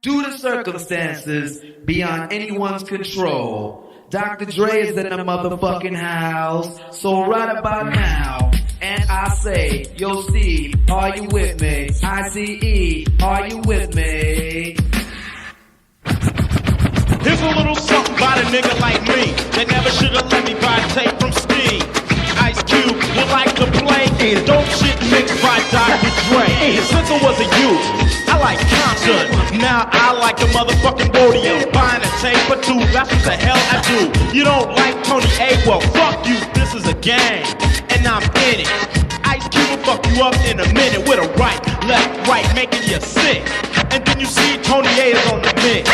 due to circumstances beyond anyone's control. Dr. Dre is in the motherfucking house, so right about now, and I say, yo Steve, are you with me? ICE, are you with me? Here's a little something about a nigga like me that never should've let me buy a tape from Steve. Ice Cube would like to play dope shit mixed by Dr. Dre. Since I was a youth, I like Compton. Now I like the motherfucking Roadium. Buying a tape or two, that's what the hell I do. You don't like Tony A? Well, fuck you, this is a game, and I'm in it. Ice Cube will fuck you up in a minute with a right, left, right, making you sick. And then you see Tony A is on the mix.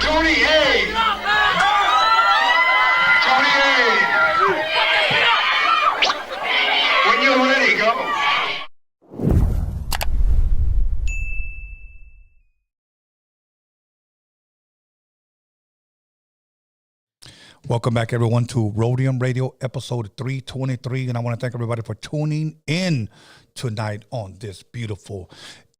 Tony A! Tony A! When you're ready, go. Welcome back, everyone, to Roadium Radio, episode 323. And I want to thank everybody for tuning in tonight on this beautiful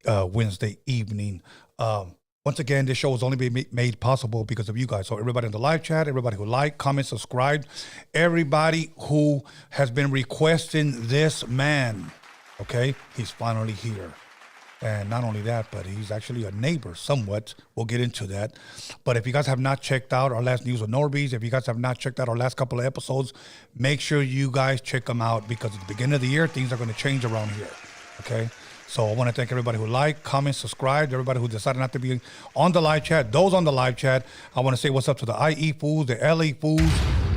Wednesday evening. Once again, this show has only been made possible because of you guys. So everybody in the live chat, everybody who like, comment, subscribe, everybody who has been requesting this man, okay? He's finally here. And not only that, but he's actually a neighbor somewhat. We'll get into that. But if you guys have not checked out our last News with Norbies, if you guys have not checked out our last couple of episodes, make sure you guys check them out because at the beginning of the year, things are going to change around here, okay? So I want to thank everybody who like, comment, subscribe, everybody who decided not to be on the live chat. Those on the live chat, I want to say what's up to the IE fools, the LA fools,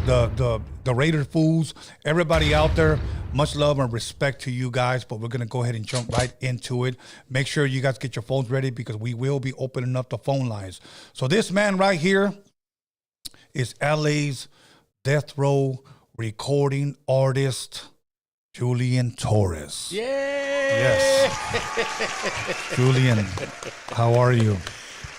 the Raider fools, everybody out there. Much love and respect to you guys, but we're going to go ahead and jump right into it. Make sure you guys get your phones ready because we will be opening up the phone lines. So this man right here is LA's death row recording artist, Julian Torres. Yay! Yes. Julian, how are you?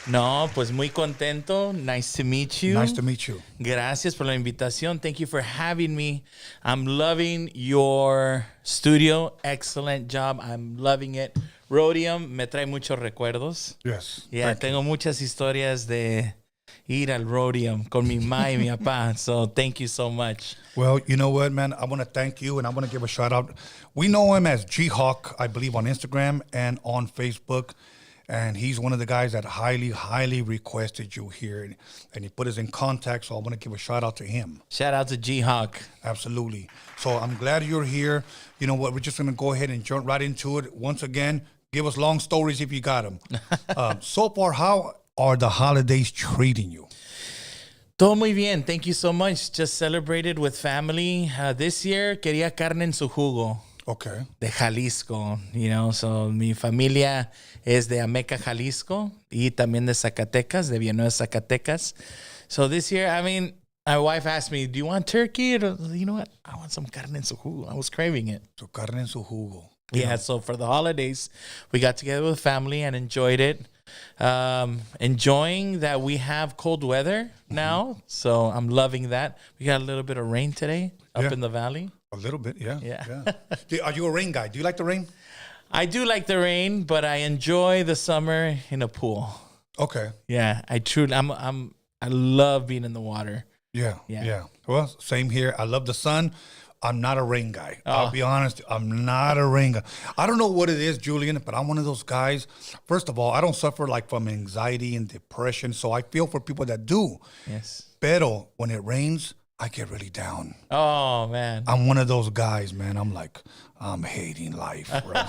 No, pues muy contento. Nice to meet you. Nice to meet you. Gracias por la invitación. Thank you for having me. I'm loving your studio. Excellent job. I'm loving it. Roadium me trae muchos recuerdos. Yes. Yeah, tengo muchas historias de ir al Roadium con mi ma y mi papá. So thank you so much. Well, you know what, man? I want to thank you, and I want to give a shout out. We know him as G-Hawk, I believe, on Instagram and on Facebook. And he's one of the guys that highly requested you here. And he put us in contact, so I want to give a shout out to him. Shout out to G-Hawk. Absolutely. So I'm glad you're here. You know what? We're just going to go ahead and jump right into it. Once again, give us long stories if you got them. So far, how are the holidays treating you? Todo muy bien. Thank you so much. Just celebrated with family. This year, quería carne en su jugo. Okay. De Jalisco, you know. So mi familia es de Ameca, Jalisco, y también de Zacatecas, de Villanueva, Zacatecas. So this year, I mean, my wife asked me, do you want turkey? Or, you know what? I want some carne en su jugo. I was craving it. So carne en su jugo. Yeah, so for the holidays, we got together with family and enjoyed it. Enjoying that we have cold weather now. So I'm loving that. We got a little bit of rain today up in the valley. A little bit, yeah. Yeah. Are you a rain guy? Do you like the rain? I do like the rain, but I enjoy the summer in a pool. Okay. Yeah, I love being in the water. Yeah. Well, same here. I love the sun. I'm not a rain guy. I'll be honest. I'm not a rain guy. I don't know what it is, Julian, but I'm one of those guys. First of all, I don't suffer like from anxiety and depression, so I feel for people that do. Yes. Pero when it rains, I get really down. Oh, man. I'm one of those guys, man. I'm like, I'm hating life, bro.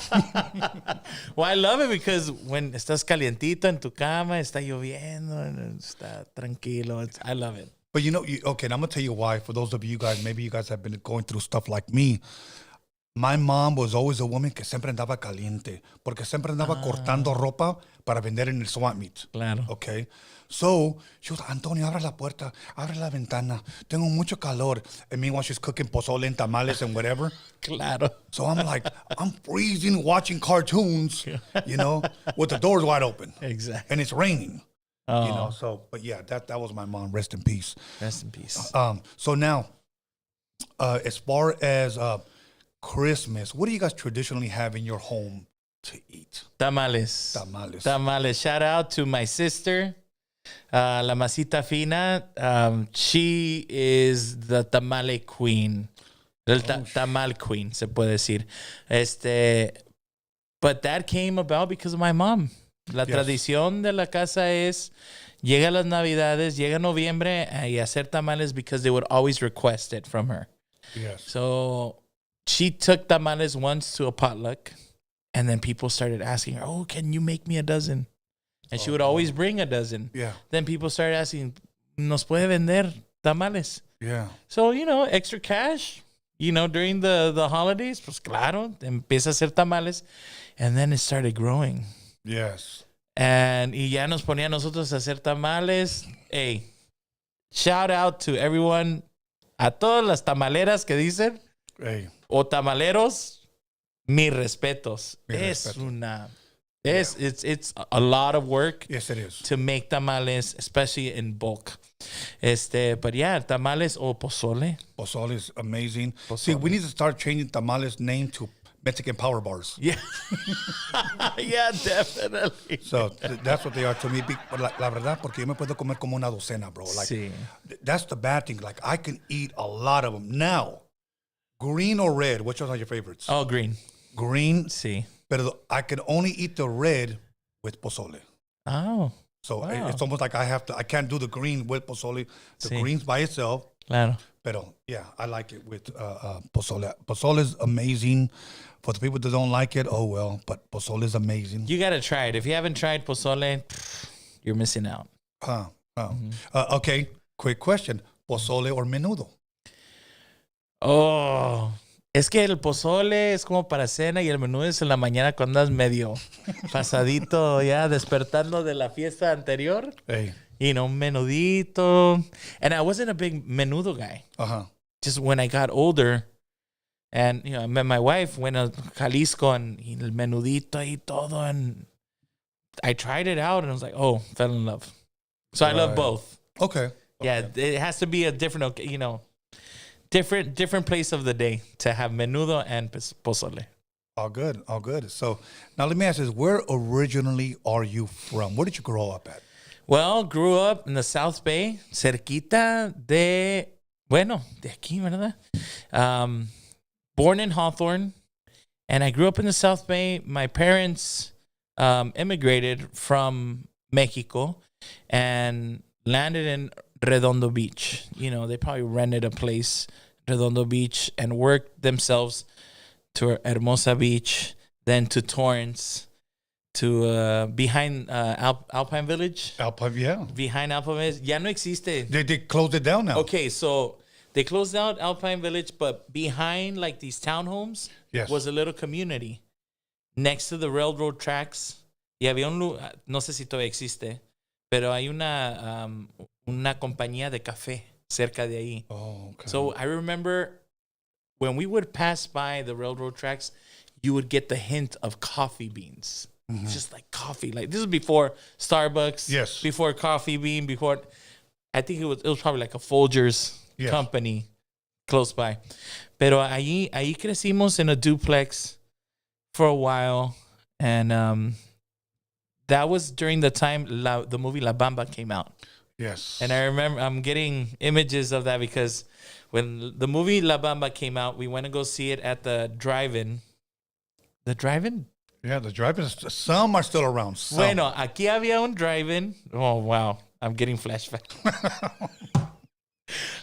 Well, I love it because when estás calientito en tu cama, está lloviendo, está tranquilo. I love it. But you know, okay, and I'm going to tell you why. For those of you guys, maybe you guys have been going through stuff like me. My mom was always a woman que siempre andaba caliente. Porque siempre andaba cortando ropa para vender en el swap meet. Claro. Okay. So, she was like, Antonio, abre la puerta, abre la ventana. Tengo mucho calor. And meanwhile, she's cooking pozole and tamales and whatever. Claro. So I'm like, I'm freezing watching cartoons, you know, with the doors wide open. Exactly. And it's raining. Oh. You know, so, but yeah, that was my mom. Rest in peace. Rest in peace. So now, as far as Christmas, what do you guys traditionally have in your home to eat? Tamales. Tamales. Tamales. Shout out to my sister, La Masita Fina. She is the tamale queen. Tamal queen, se puede decir. But that came about because of my mom. La tradición de la casa es, llega las Navidades, llega noviembre, y hacer tamales because they would always request it from her. Yes. So she took tamales once to a potluck, and then people started asking her, oh, can you make me a dozen? And she would always bring a dozen. Yeah. Then people started asking, ¿nos puede vender tamales? Yeah. So, extra cash, during the holidays, pues claro, empieza a hacer tamales. And then it started growing. Yes. Y ya nos ponía a nosotros a hacer tamales. Hey, shout out to everyone, a todas las tamaleras que dicen, Hey. o tamaleros, mis respetos. Respeto. It's a lot of work. Yes, it is. To make tamales, especially in bulk. But yeah, tamales o pozole. Pozole is amazing. Pozole. See, we need to start changing tamales name to Mexican power bars. Yeah. Yeah, definitely. So that's what they are to me. La verdad, porque yo me puedo comer como una docena, bro. Like, Sí. that's the bad thing. Like, I can eat a lot of them. Now, green or red, which ones are your favorites? Oh, green. Green. Sí. But I can only eat the red with pozole. Oh. So Wow. it's almost like I can't do the green with pozole. The Sí. greens by itself. Claro. Pero yeah, I like it with pozole. Pozole is amazing. For the people that don't like it, oh well. But pozole is amazing. You got to try it. If you haven't tried pozole, you're missing out. Okay, quick question. Pozole or menudo? Oh, es que el pozole es como para cena y el menudo es en la mañana cuando andas medio pasadito, ya despertando de la fiesta anterior. Hey. Un menudito. And I wasn't a big menudo guy. Uh-huh. Just when I got older and, I met my wife, went to Jalisco and el menudito y todo. And I tried it out and I was like, oh, fell in love. So I love both. Okay. Yeah, it has to be a different, different place of the day to have menudo and pozole. All good. So now let me ask this. Where originally are you from? Where did you grow up at? Well, grew up in the South Bay, cerquita de aquí, ¿verdad? Born in Hawthorne, and I grew up in the South Bay. My parents immigrated from Mexico and landed in Redondo Beach. They probably rented a place, Redondo Beach, and worked themselves to Hermosa Beach, then to Torrance, to behind Alpine Village. Alpine, yeah. Behind Alpine Village. Ya no existe. They closed it down now. Okay, so they closed down Alpine Village, but behind like these townhomes was a little community next to the railroad tracks. Y había un lugar, no sé si todavía existe, pero hay una compañía de café cerca de ahí. Oh, okay. So I remember when we would pass by the railroad tracks, you would get the hint of coffee beans. Mm-hmm. Just like coffee. Like this is before Starbucks. Yes. Before Coffee Bean. Before, I think it was probably like a Folgers company close by. Pero ahí crecimos in a duplex for a while, and that was during the time the movie La Bamba came out. Yes. And I remember I'm getting images of that because when the movie La Bamba came out, we went to go see it at the drive-in. The drive-in? Yeah, the drive-in. Some are still around. Some. Bueno, aquí había un drive-in. Oh, wow. I'm getting flashbacks.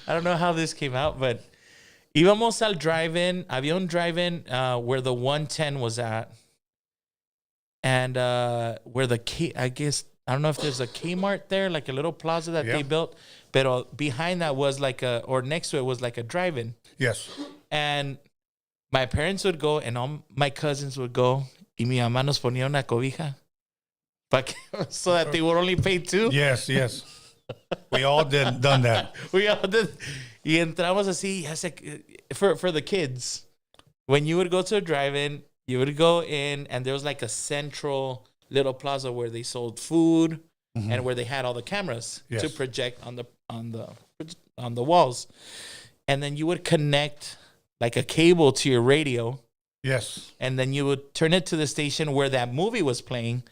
I don't know how this came out, but íbamos al drive-in. Había un drive-in where the 110 was at. And where I don't know if there's a Kmart there, like a little plaza that they built. But behind that was or next to it was like a drive-in. Yes. And my parents would go and all my cousins would go. Y mi mamá nos ponía una cobija. So that they would only pay two. Yes. We all done that. We all did. Y entramos así, for the kids. When you would go to a drive-in, you would go in and there was like a central little plaza where they sold food and where they had all the cameras to project on the walls. and then you would connect like a cable to your radio. Yes. And then you would turn it to the station where that movie was playing,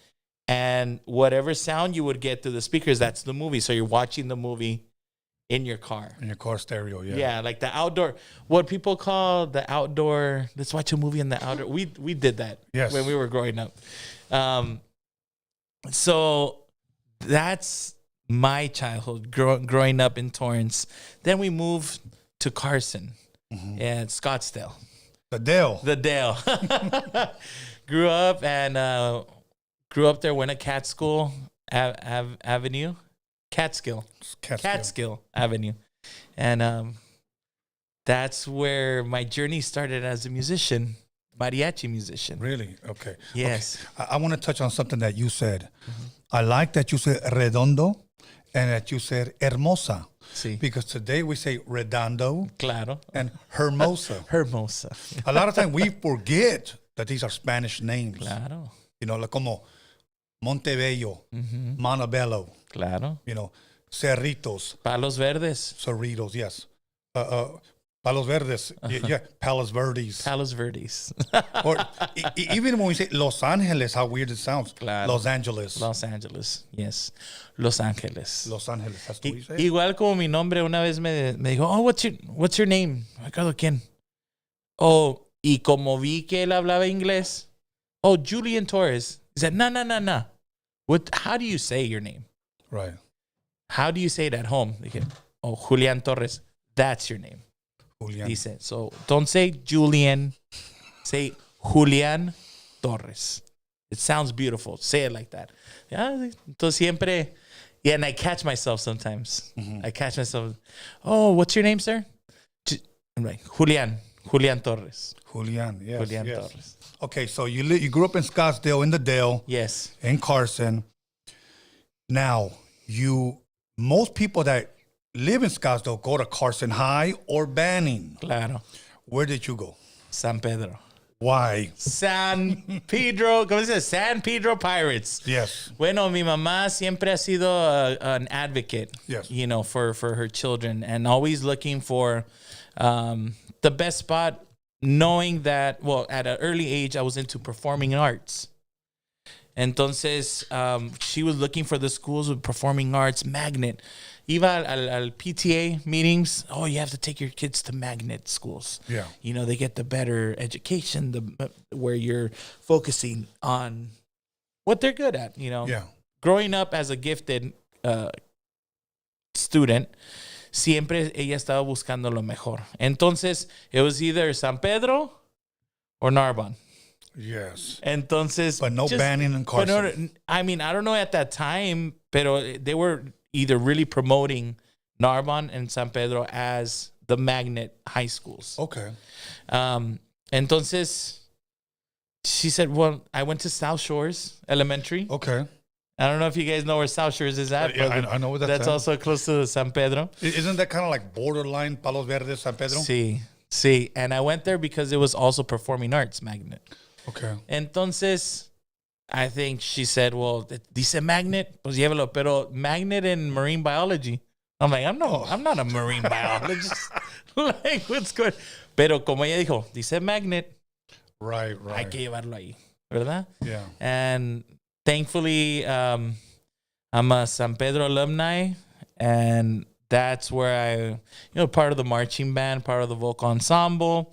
and whatever sound you would get through the speakers, that's the movie. So you're watching the movie in your car. In your car stereo, yeah. Yeah, like the outdoor, what people call the outdoor, let's watch a movie in the outdoor. We did that when we were growing up. So that's my childhood, growing up in Torrance. Then we moved to Carson and Scottsdale. The Dale. Grew up there, went to Catskill Avenue. Catskill Avenue. And that's where my journey started as a musician, mariachi musician. Really? Okay. Yes. Okay. I want to touch on something that you said. I like that you said redondo and that you said hermosa. Sí. Because today we say redondo Claro. and hermosa. Hermosa. A lot of times we forget that these are Spanish names. Claro. You know, like como Montebello, Montebello. Claro. You know, Cerritos. Palos Verdes. Cerritos, yes. Palos Verdes, yeah, Palos Verdes. Palos Verdes. Or even when we say Los Angeles, how weird it sounds. Claro. Los Angeles. Los Angeles, yes. Los Angeles. Los Angeles, that's what we say. Igual como mi nombre, una vez me dijo, oh, what's your name? Me acuerdo quién. Oh, y como vi que él hablaba inglés, oh, Julian Torres. He said, no. How do you say your name? Right. How do you say it at home? Dije, oh, Julian Torres. That's your name. Julian. Dice, so don't say Julian, say Julian Torres. It sounds beautiful. Say it like that. Yeah, entonces siempre, yeah, and I catch myself sometimes. I catch myself, oh, what's your name, sir? I'm like, Julian Torres. Julian, yes. Julian yes. Torres. Okay, so you grew up in Scottsdale, in the Dale. Yes. In Carson. Now, most people that live in Scottsdale go to Carson High or Banning. Claro. Where did you go? San Pedro. Why? San Pedro, ¿cómo se dice? San Pedro Pirates. Yes. Bueno, mi mamá siempre ha sido an advocate, yes, you know, for her children, and always looking for the best spot, knowing that, well, at an early age, I was into performing arts. Entonces, she was looking for the schools with performing arts, magnet. Iba al PTA meetings. Oh, you have to take your kids to magnet schools. Yeah. You know, they get the better education, where you're focusing on what they're good at, you know. Yeah. Growing up as a gifted student, siempre ella estaba buscando lo mejor. Entonces, it was either San Pedro or Narbonne. Yes. Entonces, but no Banning and Carson. I mean, I don't know at that time, pero they were either really promoting Narbonne and San Pedro as the magnet high schools. Okay. Entonces, she said, well, I went to South Shores Elementary. Okay. I don't know if you guys know where South Shores is at. Yeah, I know where that's also close to San Pedro. Isn't that kind of like borderline Palos Verdes, San Pedro? Sí. And I went there because it was also performing arts magnet. Okay. Entonces, I think she said, well, dice magnet, pues llévalo, pero magnet in marine biology. I'm like, I'm not a marine biologist. Like, what's good? Pero como ella dijo, dice magnet. Right. Hay que llevarlo ahí, ¿verdad? Yeah. And thankfully, I'm a San Pedro alumni, and that's where part of the marching band, part of the vocal ensemble.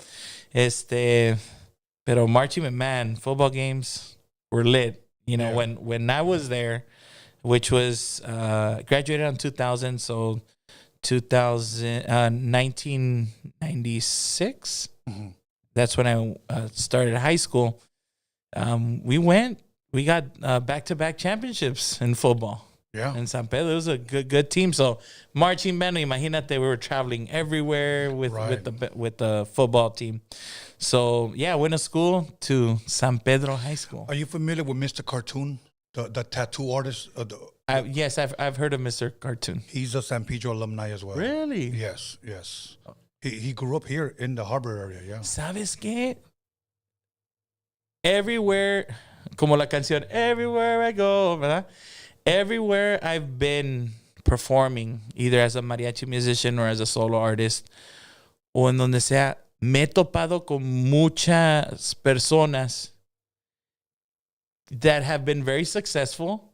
Pero marching band, football games were lit. You know, when I was there, which was graduated in 2000, so 1996. Mm-hmm. That's when I started high school. We got back-to-back championships in football. Yeah. In San Pedro, it was a good team. So marching band, imagínate, we were traveling everywhere with the football team. So yeah, I went to school to San Pedro High School. Are you familiar with Mr. Cartoon, the tattoo artist? Yes, I've heard of Mr. Cartoon. He's a San Pedro alumni as well. Really? Yes. He grew up here in the harbor area. Yeah. ¿Sabes qué? Everywhere, como la canción, everywhere I go, ¿verdad? Everywhere I've been performing, either as a mariachi musician or as a solo artist, o en donde sea, me he topado con muchas personas that have been very successful,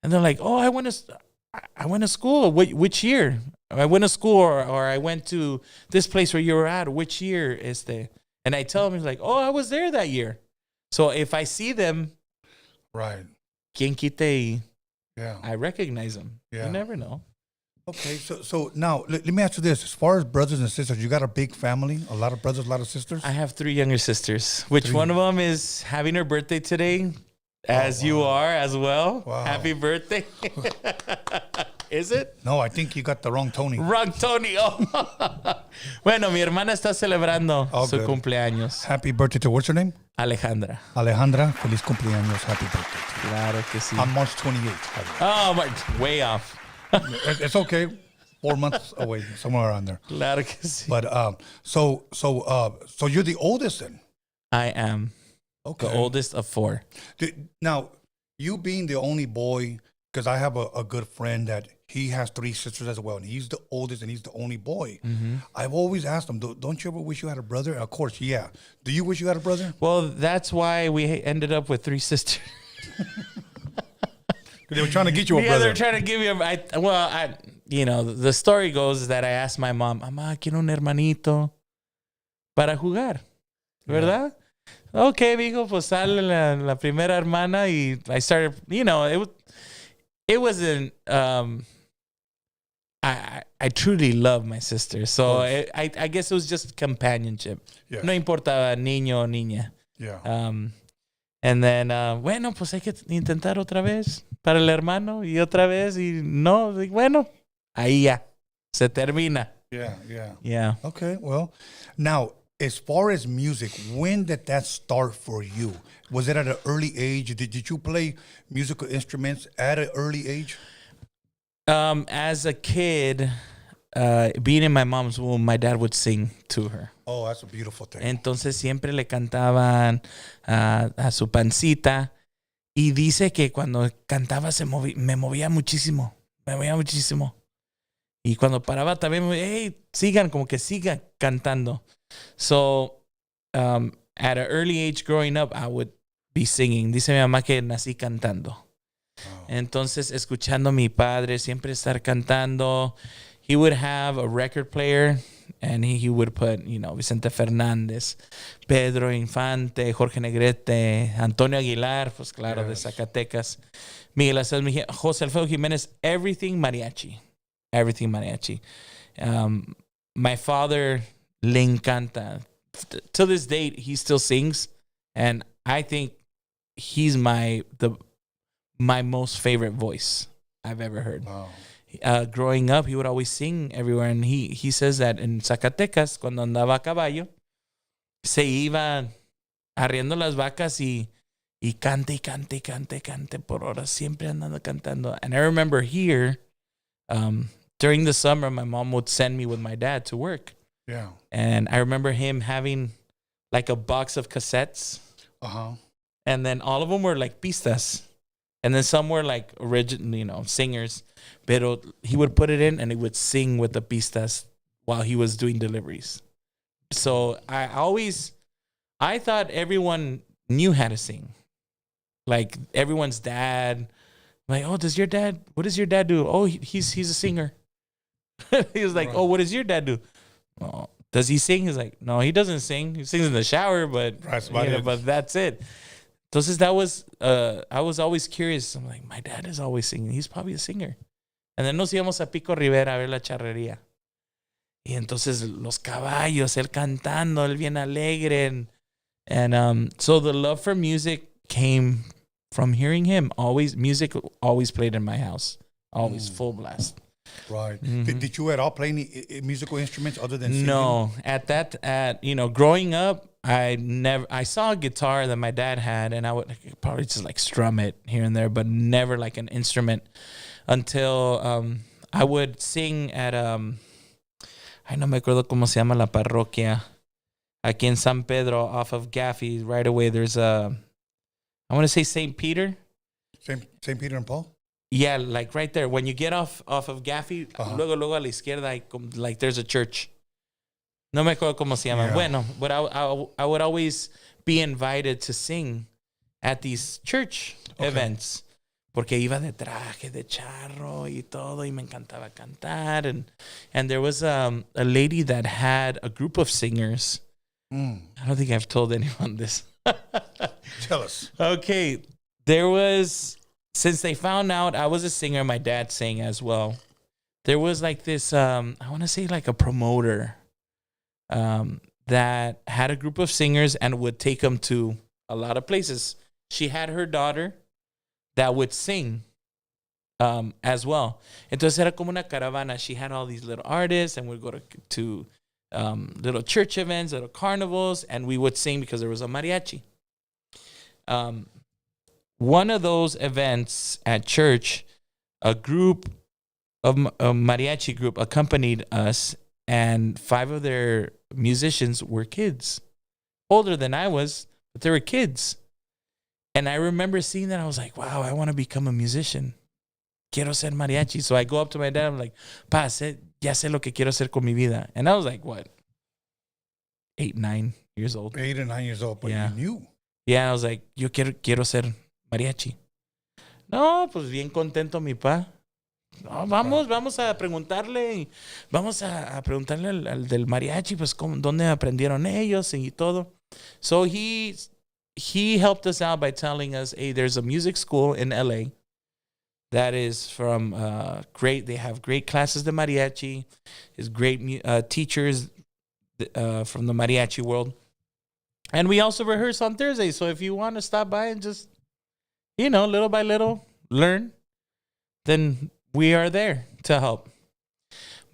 and they're like, "Oh, I went to school. Which year? I went to school, or I went to this place where you were at. Which year is the?" And I tell them, "It's like, oh, I was there that year." So if I see them, right, quien quite, yeah, I recognize them. Yeah. You never know. Okay, so now let me ask you this: as far as brothers and sisters, you got a big family, a lot of brothers, a lot of sisters. I have 3 younger sisters, which one of them is having her birthday today, as you are as well. Wow. Happy birthday. Is it? No, I think you got the wrong Tony. Wrong Tony. Oh. Bueno, mi hermana está celebrando su good. cumpleaños. Happy birthday to, what's her name? Alejandra. Alejandra, feliz cumpleaños, happy birthday. Claro que sí. On March 28th. Oh, way off. It's okay. 4 months away, somewhere around there. Claro que sí. But so you're the oldest then. I am the oldest of 4. Now, you being the only boy, because I have a good friend that he has 3 sisters as well, and he's the oldest and he's the only boy. Mm-hmm. I've always asked him, don't you ever wish you had a brother? Of course, yeah. Do you wish you had a brother? Well, that's why we ended up with 3 sisters. They were trying to get you a Yeah, brother. they're trying to give you the story goes that I asked my mom, "Mamá, quiero un hermanito para jugar." ¿Verdad? Okay, dijo, pues sale la primera hermana, y I started, it wasn't, I truly love my sister. So I guess it was just companionship. Yeah. No importaba niño o niña. Yeah. And then, bueno, pues hay que intentar otra vez para el hermano, y otra vez, y no, bueno, ahí ya, se termina. Yeah. Okay, well, now, as far as music, when did that start for you? Was it at an early age? Did you play musical instruments at an early age? As a kid, being in my mom's womb, my dad would sing to her. Oh, that's a beautiful thing. Entonces siempre le cantaban a su pancita, y dice que cuando cantaba me movía muchísimo. Y cuando paraba también, hey, sigan cantando. So, at an early age growing up, I would be singing. Dice mi mamá que nací cantando. Oh. Entonces, escuchando a mi padre siempre estar cantando. He would have a record player, and he would put, Vicente Fernández, Pedro Infante, Jorge Negrete, Antonio Aguilar, pues claro, de Zacatecas, Miguel Aceves Mejía, José Alfredo Jiménez, everything mariachi. My father le encanta. To this date, he still sings, and I think he's my most favorite voice I've ever heard. Wow. Growing up, he would always sing everywhere, and he says that in Zacatecas, cuando andaba a caballo, se iba arriendo las vacas y cante por horas, siempre andando cantando. And I remember here, during the summer, my mom would send me with my dad to work. Yeah. And I remember him having like a box of cassettes. Uh-huh. And then all of them were like pistas. And then some were like original, singers. Pero he would put it in and he would sing with the pistas while he was doing deliveries. So I thought everyone knew how to sing. Like everyone's dad. Like, oh, what does your dad do? Oh, he's a singer. He was like, right. Oh, what does your dad do? Oh, does he sing? He's like, no, he doesn't sing. He sings in the shower, but that's it. Entonces that was, I was always curious. I'm like, my dad is always singing. He's probably a singer. And then nos íbamos a Pico Rivera a ver la charrería. Y entonces los caballos, él cantando, él bien alegre. And so the love for music came from hearing him. Music always played in my house. Always full blast. Right. Mm-hmm. Did you at all play any musical instruments other than singing? No. Growing up, I saw a guitar that my dad had, and I would probably just like strum it here and there, but never like an instrument until I would sing at I no me acuerdo cómo se llama la parroquia aquí en San Pedro off of Gaffey. Right away there's I want to say St. Peter. St. Peter and Paul? Yeah, like right there. When you get off of Gaffey, luego a la izquierda, like there's a church. No me acuerdo cómo se llama. Yeah. Bueno, but I would always be invited to sing at these church events. Porque iba de traje, de charro y todo, y me encantaba cantar. And there was a lady that had a group of singers. I don't think I've told anyone this. Tell us. Okay, there was, since they found out I was a singer, my dad sang as well. There was like this, I want to say like a promoter that had a group of singers and would take them to a lot of places. She had her daughter that would sing as well. Entonces era como una caravana. She had all these little artists, and we'd go to little church events, little carnivals, and we would sing because there was a mariachi. One of those events at church, a group of a mariachi group accompanied us, and 5 of their musicians were kids, older than I was, but they were kids. And I remember seeing that. I was like, wow, I want to become a musician. Quiero ser mariachi. So I go up to my dad. I'm like, pa, ya sé lo que quiero hacer con mi vida. And I was like, what? 8, 9 years old. 8 or 9 years old, but Yeah. you knew. Yeah, I was like, yo quiero ser mariachi. No, pues bien contento mi pa. No, vamos a preguntarle. Vamos a preguntarle al del mariachi, pues, dónde aprendieron ellos y todo. So he helped us out by telling us, hey, there's a music school in LA that is from they have great classes de mariachi. There's great teachers from the mariachi world. And we also rehearse on Thursday. So if you want to stop by and just, little by little learn, then we are there to help.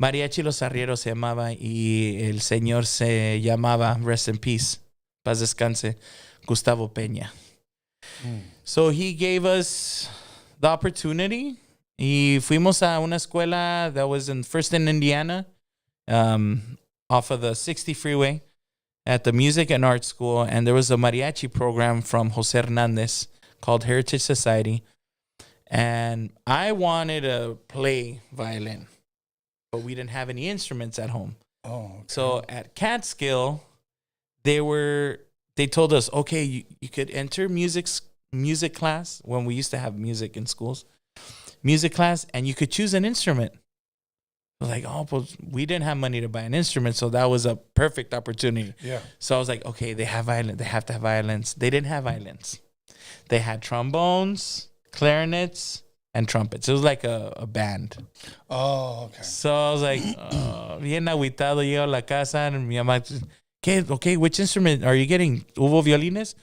Mariachi Los Arrieros se llamaba, y el señor se llamaba, rest in peace, paz descanse, Gustavo Peña. So he gave us the opportunity. Y fuimos a una escuela that was first in Indiana, off of the 60 freeway at the Music and Art School. And there was a mariachi program from Jose Hernandez called Heritage Society. And I wanted to play violin, but we didn't have any instruments at home. Oh, okay. So at Catskill, they told us, okay, you could enter music class when we used to have music in schools, music class, and you could choose an instrument. I was like, oh, well, we didn't have money to buy an instrument, so that was a perfect opportunity. Yeah. So I was like, okay, they have violin. They have to have violins. They didn't have violins. They had trombones, clarinets, and trumpets. It was like a band. Oh, okay. So I was like, bien agüitado, llego a la casa, and mi mamá, ¿qué? Okay, which instrument are you getting? ¿Hubo violines?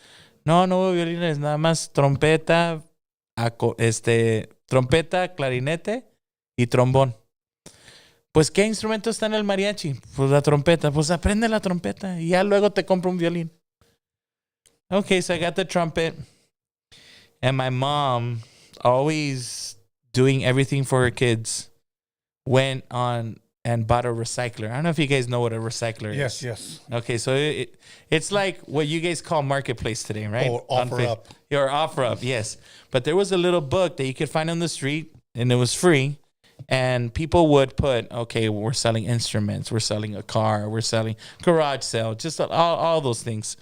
No hubo violines, nada más trompeta, trompeta, clarinete y trombón. Pues, ¿qué instrumento está en el mariachi? Pues la trompeta. Pues aprende la trompeta y ya luego te compro un violín. Okay, so I got the trumpet. And my mom, always doing everything for her kids, went on and bought a recycler. I don't know if you guys know what a recycler is. Yes. Okay, so it's like what you guys call marketplace today, right? Or offer up. Or offer up, yes. But there was a little book that you could find on the street, and it was free. And people would put, okay, we're selling instruments, we're selling a car, we're selling garage sale, just all those things.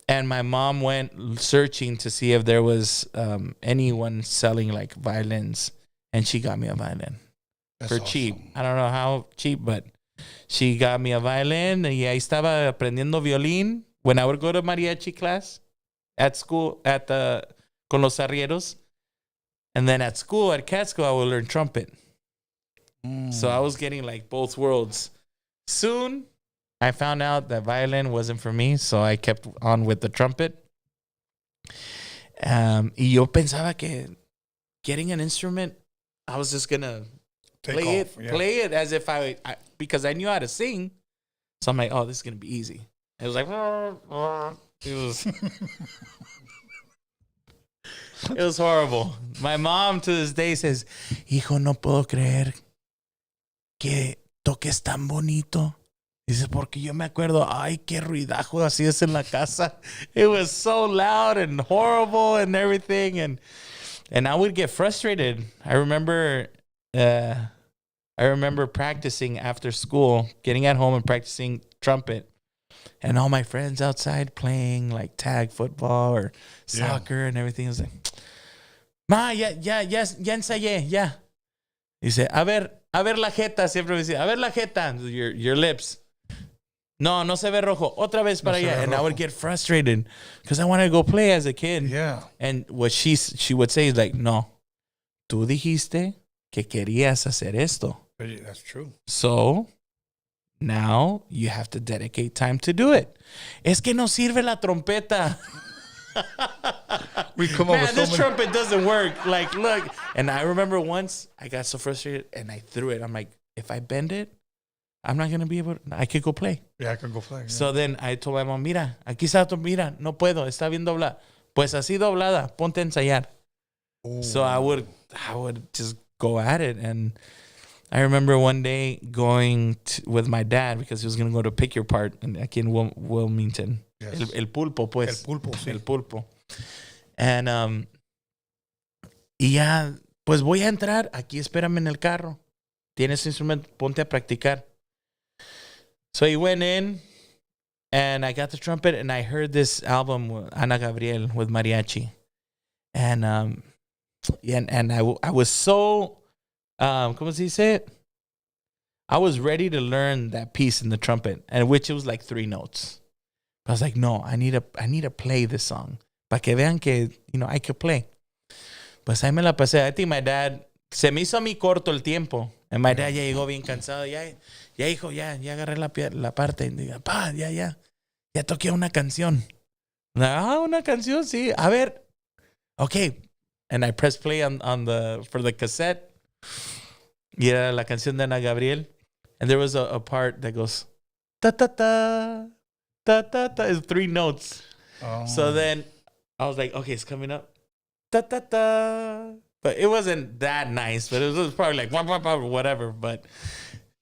And my mom went searching to see if there was anyone selling like violins, and she got me a violin. That's for awesome. cheap. I don't know how cheap, but she got me a violin. Y ahí estaba aprendiendo violín when I would go to mariachi class at school con los arrieros. And then at school, at Catskill, I would learn trumpet. So I was getting like both worlds. Soon, I found out that violin wasn't for me, so I kept on with the trumpet. Y yo pensaba que getting an instrument, I was just going to play it as if I because I knew how to sing. So I'm like, oh, this is going to be easy. It was like, it was horrible. My mom to this day says, hijo, no puedo creer que toques tan bonito. Dice, porque yo me acuerdo, ay, qué ruidajo hacías en la casa. It was so loud and horrible and everything. And I would get frustrated. I remember practicing after school, getting at home and practicing trumpet. And all my friends outside playing like tag football or soccer and everything. I was like, Ma, ya ensayé, ya. Dice, a ver la jeta. Siempre me decía, a ver la jeta. Your lips. No se ve rojo. Otra vez para allá. And I would get frustrated because I wanted to go play as a kid. Yeah. And what she would say is like, no, tú dijiste que querías hacer esto. That's true. So now you have to dedicate time to do it. Es que no sirve la trompeta. We come up with this trumpet doesn't work. Like, look. And I remember once I got so frustrated and I threw it. I'm like, if I bend it, I'm not going to be able to, I could go play. Yeah, I can go play. Yeah. So then I told my mom, mira, aquí está tu, mira, no puedo, está bien doblada. Pues así doblada, ponte a ensayar. Ooh. So I would just go at it. And I remember one day going with my dad because he was going to go to Pick Your Part aquí en Wilmington. Yes. El pulpo, pues. El pulpo, sí. El pulpo. And, y ya, pues voy a entrar, aquí espérame en el carro. Tienes instrumento, ponte a practicar. So he went in, and I got the trumpet, and I heard this album, Ana Gabriel, with Mariachi. And I was so, ¿cómo se dice? I was ready to learn that piece in the trumpet, and which it was like 3 notes. But I was like, no, I need to play this song. Para que vean que, I could play. Pues ahí me la pasé. I think my dad, se me hizo a mí corto el tiempo. And my dad ya llegó bien cansado. Ya hijo, ya agarré la parte. Y diga, pa, ya toqué una canción. Una canción, sí. A ver. Okay. And I pressed play for the cassette. Y era la canción de Ana Gabriel. And there was a part that goes, ta-ta-ta, ta-ta-ta. It's 3 notes. Oh. So then I was like, okay, it's coming up. Ta-ta-ta. But it wasn't that nice, but it was probably like whatever.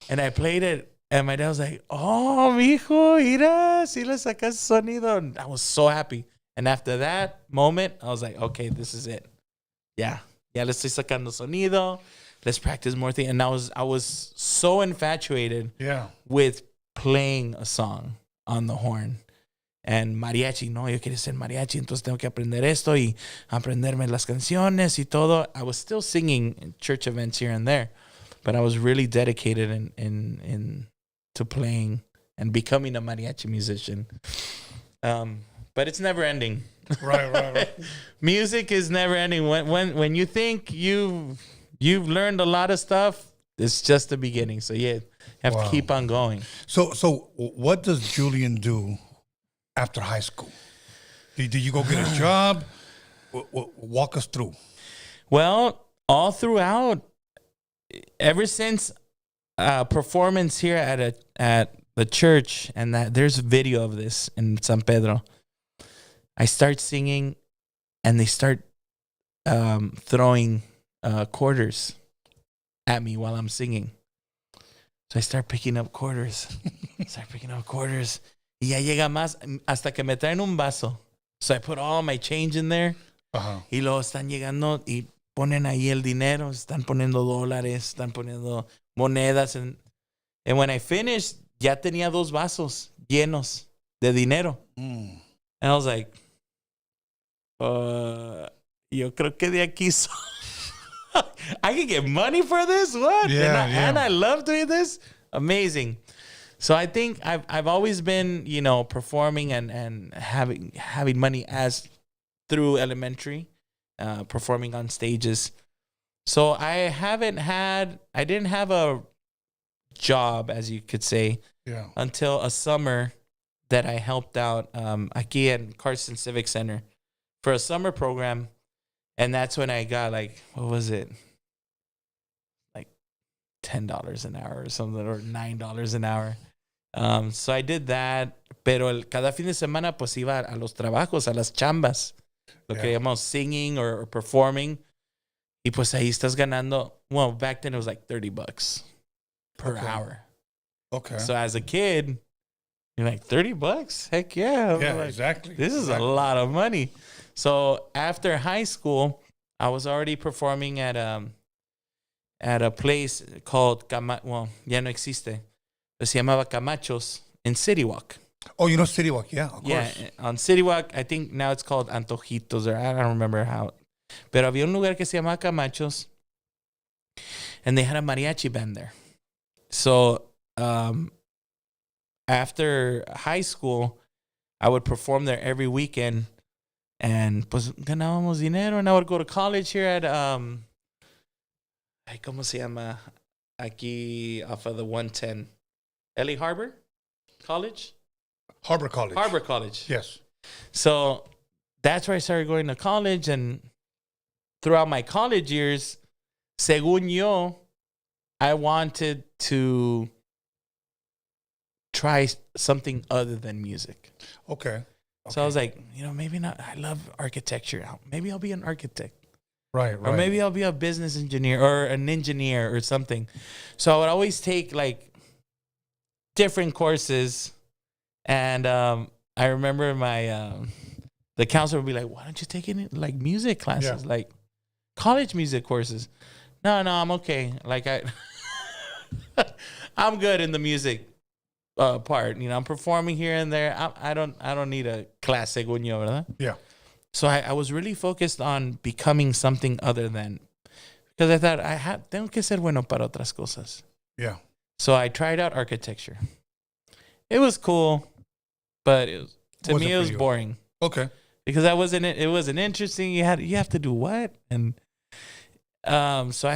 And I played it, and my dad was like, "Oh, mijo, mira, si le sacas sonido." And I was so happy. And after that moment, I was like, "Okay, this is it. Ya le estoy sacando sonido. Let's practice more things." And I was so infatuated with playing a song on the horn. And mariachi, no, yo quiero ser mariachi, entonces tengo que aprender esto y aprenderme las canciones y todo. I was still singing in church events here and there, but I was really dedicated in to playing and becoming a mariachi musician. But it's never ending. Right. Music is never ending. When you think you've learned a lot of stuff, it's just the beginning. So you have to keep on going. So what does Julian do after high school? Did you go get a job? Walk us through. Well, all throughout, ever since performance here at the church, and that there's a video of this in San Pedro, I start singing, and they start throwing quarters at me while I'm singing. So I start picking up quarters. Y ya llega más hasta que me traen un vaso. So I put all my change in there. Uh-huh. Y luego están llegando y ponen ahí el dinero. Están poniendo dólares, están poniendo monedas. And when I finished, ya tenía 2 vasos llenos de dinero. And I was like, yo creo que de aquí I can get money for this? What? And I love doing this? Amazing. So I think I've always been, performing and having money as through elementary, performing on stages. So I didn't have a job, as you could say, until a summer that I helped out aquí at Carson Civic Center for a summer program. And that's when I got what was it? Like $10 an hour or something, or $9 an hour. So I did that, pero cada fin de semana pues iba a los trabajos, a las chambas, lo que llamamos singing or performing, y pues ahí estás ganando. Well, back then it was like $30 per hour. Okay. So as a kid, you're like, $30? Heck yeah. Yeah, exactly. This is a lot of money. So after high school, I was already performing at a place called ya no existe. Se llamaba Camachos in City Walk. Oh, you know City Walk, yeah, of Yeah, course. on City Walk, I think now it's called Antojitos, or I don't remember how. Pero había un lugar que se llamaba Camachos, and they had a mariachi band there. So after high school, I would perform there every weekend, and pues ganábamos dinero, and I would go to college here at ¿cómo se llama? Aquí off of the 110, LA Harbor College. Harbor College. Harbor College. Yes. So that's where I started going to college, and throughout my college years, según yo, I wanted to try something other than music. Okay. So I was like, maybe not. I love architecture. Maybe I'll be an architect. Right. Or maybe I'll be a business engineer or an engineer or something. So I would always take like different courses. And I remember my the counselor would be like, why don't you take any like music classes, like college music courses? No, I'm okay. Like I'm good in the music part. I'm performing here and there. I don't need a class, según yo, ¿verdad? Yeah. So I was really focused on becoming something other than, because I thought tengo que ser bueno para otras cosas. Yeah. So I tried out architecture. It was cool, but to me it was boring. Okay. Because it wasn't interesting. You have to do what? And so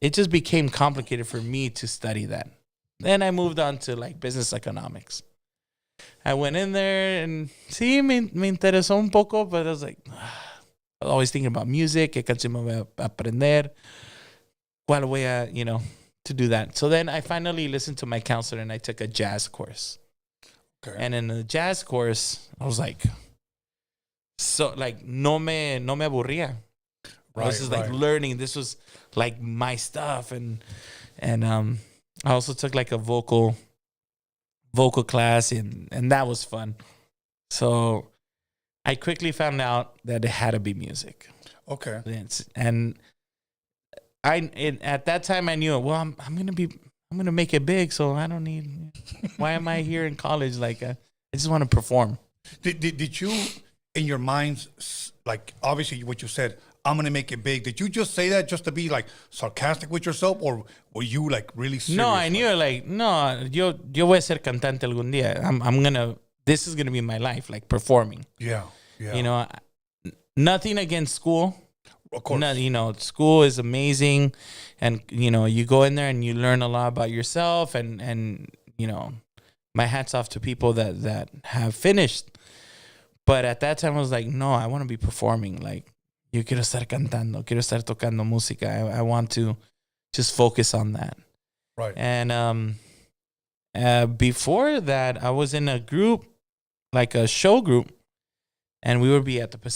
it just became complicated for me to study that. Then I moved on to like business economics. I went in there and sí, me interesó un poco, but I was like, I was always thinking about music, qué canción me voy a aprender, cuál voy a, to do that. So then I finally listened to my counselor and I took a jazz course. Okay. And in the jazz course, I was like, so like, no me aburría. I was just like learning. This was like my stuff. And I also took like a vocal class, and that was fun. So I quickly found out that it had to be music. Okay. And at that time I knew, well, I'm gonna make it big, so I don't need. Why am I here in college? Like I just want to perform. Did you, in your minds, like obviously what you said, I'm gonna make it big. Did you just say that just to be like sarcastic with yourself, or were you like really serious? No, I knew yo voy a ser cantante algún día. This is gonna be my life, like performing. Yeah. Nothing against school. Of course. School is amazing, and you go in there and you learn a lot about yourself, and my hat's off to people that have finished. But at that time I was like, no, I want to be performing. Like, yo quiero estar cantando, quiero estar tocando música. I want to just focus on that. Right. And before that, I was in a group, like a show group, and we would be at the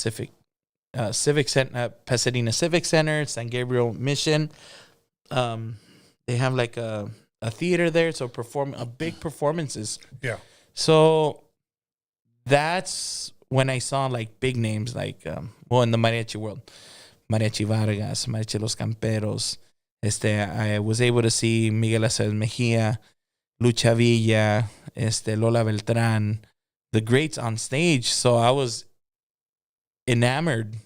Civic Center, Pasadena Civic Center, San Gabriel Mission. They have like a theater there, so big performances. Yeah. So that's when I saw like big names, like in the mariachi world, Mariachi Vargas, Mariachi Los Camperos. I was able to see Miguel Aceves Mejia, Lucha Villa, Lola Beltrán, the greats on stage. So I was enamored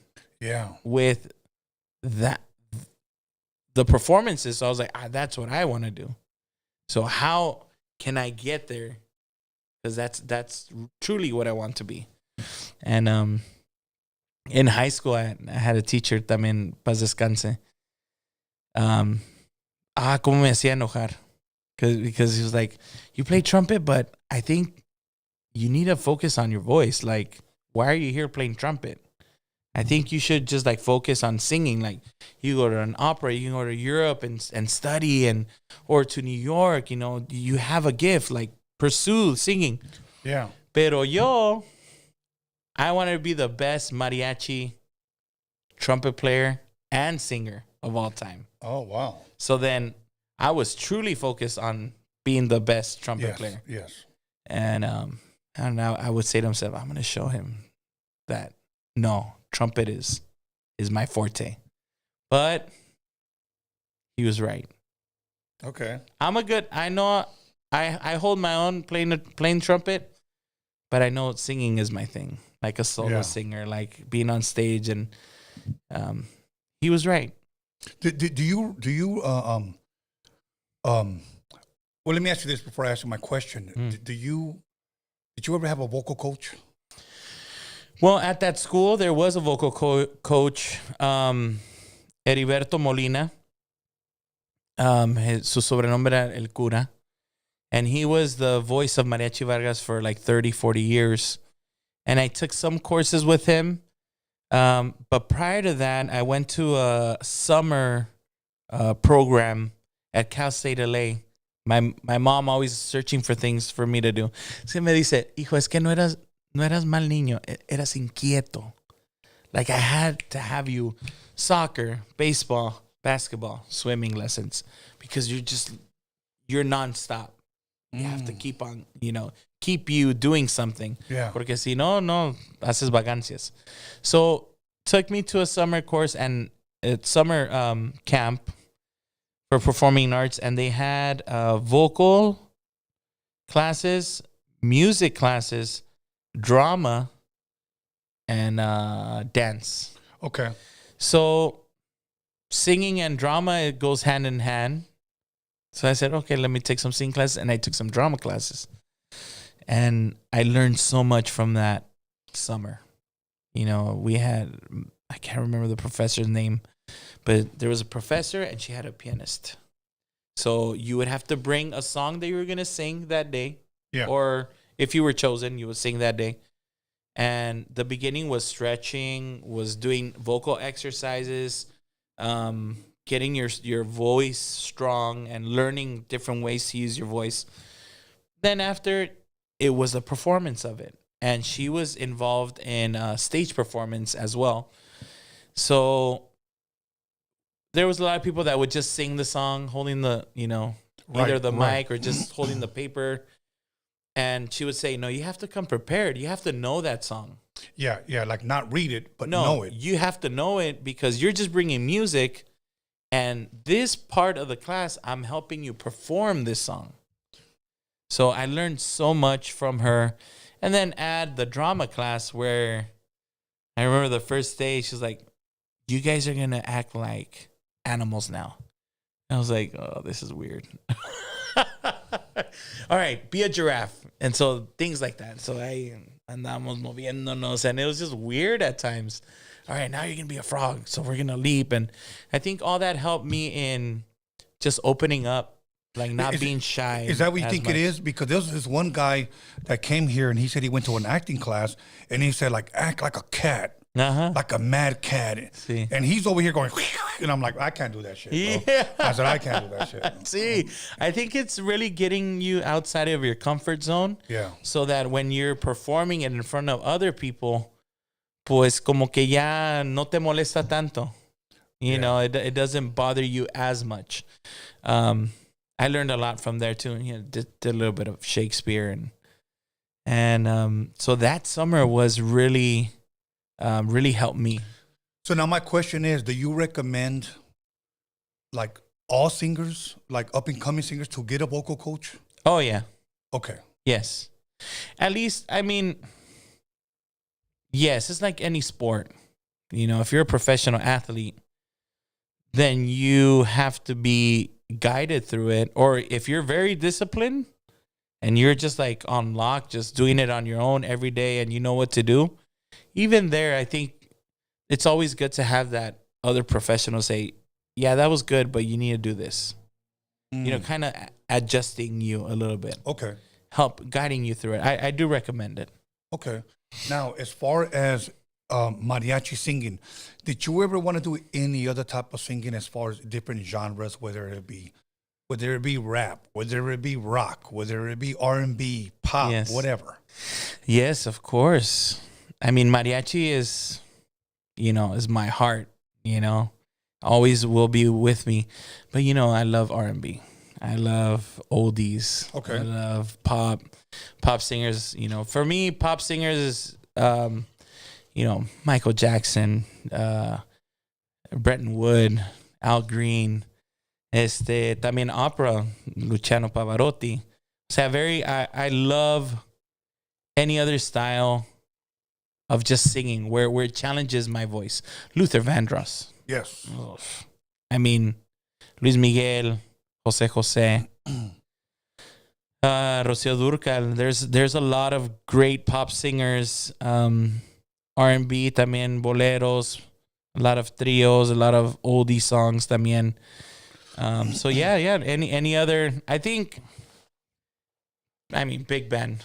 with that, the performances. So I was like, that's what I want to do. So how can I get there? Because that's truly what I want to be. And in high school, I had a teacher también, paz descanse. Cómo me hacía enojar. Because he was like, you play trumpet, but I think you need to focus on your voice. Like, why are you here playing trumpet? I think you should just like focus on singing. Like, you go to an opera, you can go to Europe and study, or to New York. You have a gift. Like, pursue singing. Yeah. Pero I wanted to be the best mariachi trumpet player and singer of all time. Oh, wow. So then I was truly focused on being the best trumpet player. Yes. And now I would say to myself, I'm going to show him that no, trumpet is my forte. But he was right. Okay. I I hold my own playing trumpet, but I know singing is my thing. Like a solo singer, like being on stage, and he was right. Do you well, let me ask you this before I ask you my question. Did you ever have a vocal coach? Well, at that school, there was a vocal coach, Heriberto Molina. Su sobrenombre era El Cura. And he was the voice of Mariachi Vargas for like 30, 40 years. And I took some courses with him. But prior to that, I went to a summer program at Cal State LA. My mom always searching for things for me to do. Se me dice, hijo, es que no eras mal niño, eras inquieto. Like I had to have you soccer, baseball, basketball, swimming lessons because you're nonstop. You have to keep on, keep you doing something. Yeah. Porque si no haces vagancias. So took me to a summer course and a summer camp for performing arts, and they had vocal classes, music classes, drama, and dance. Okay. So singing and drama, it goes hand in hand. So I said, okay, let me take some singing classes, and I took some drama classes. And I learned so much from that summer. We had, I can't remember the professor's name, but there was a professor and she had a pianist. So you would have to bring a song that you were going to sing that day. Yeah. Or if you were chosen, you would sing that day. And the beginning was stretching, was doing vocal exercises, getting your voice strong and learning different ways to use your voice. Then after, it was a performance of it. And she was involved in stage performance as well. So there was a lot of people that would just sing the song, holding the, either the mic or just holding the paper. And she would say, no, you have to come prepared. You have to know that song. Yeah, like not read it, but know it. You have to know it because you're just bringing music. And this part of the class, I'm helping you perform this song. So I learned so much from her. And then add the drama class where I remember the first day, she's like, you guys are going to act like animals now. I was like, oh, this is weird. All right, be a giraffe. And so things like that. So andamos moviéndonos, and it was just weird at times. All right, now you're going to be a frog, so we're going to leap. And I think all that helped me in just opening up. Like not being shy. Is that what you think it is? Because there was this one guy that came here and he said he went to an acting class and he said like act like a cat, like a mad cat. Sí. And he's over here going, and I'm like, I can't do that shit, bro. Yeah. I said, I can't do that shit. See, I think it's really getting you outside of your comfort zone. Yeah. So that when you're performing it in front of other people, pues como que ya no te molesta tanto. You know, it doesn't bother you as much. I learned a lot from there too. Did a little bit of Shakespeare and so that summer was really helped me. So now my question is, do you recommend like all singers, like up and coming singers, to get a vocal coach? Oh yeah. Okay. Yes. At least, I mean, yes, it's like any sport. If you're a professional athlete, then you have to be guided through it. Or if you're very disciplined and you're just like on lock, just doing it on your own every day and you know what to do, even there, I think it's always good to have that other professional say, yeah, that was good, but you need to do this. Kind of adjusting you a little bit. Okay. Help guiding you through it. I do recommend it. Okay. Now, as far as mariachi singing, did you ever want to do any other type of singing as far as different genres, whether it be rap, whether it be rock, whether it be R&B, pop, whatever? Yes, of course. I mean, mariachi is my heart, always will be with me. But, I love R&B. I love oldies. Okay. I love pop singers. For me, pop singers is, Michael Jackson, Bretton Wood, Al Green, también opera, Luciano Pavarotti. So I love any other style of just singing where it challenges my voice. Luther Vandross. Yes. I mean, Luis Miguel, Jose, Rocío Dúrcal. There's a lot of great pop singers, R&B también, boleros, a lot of trios, a lot of oldie songs también. So yeah. Any other? I mean, big band,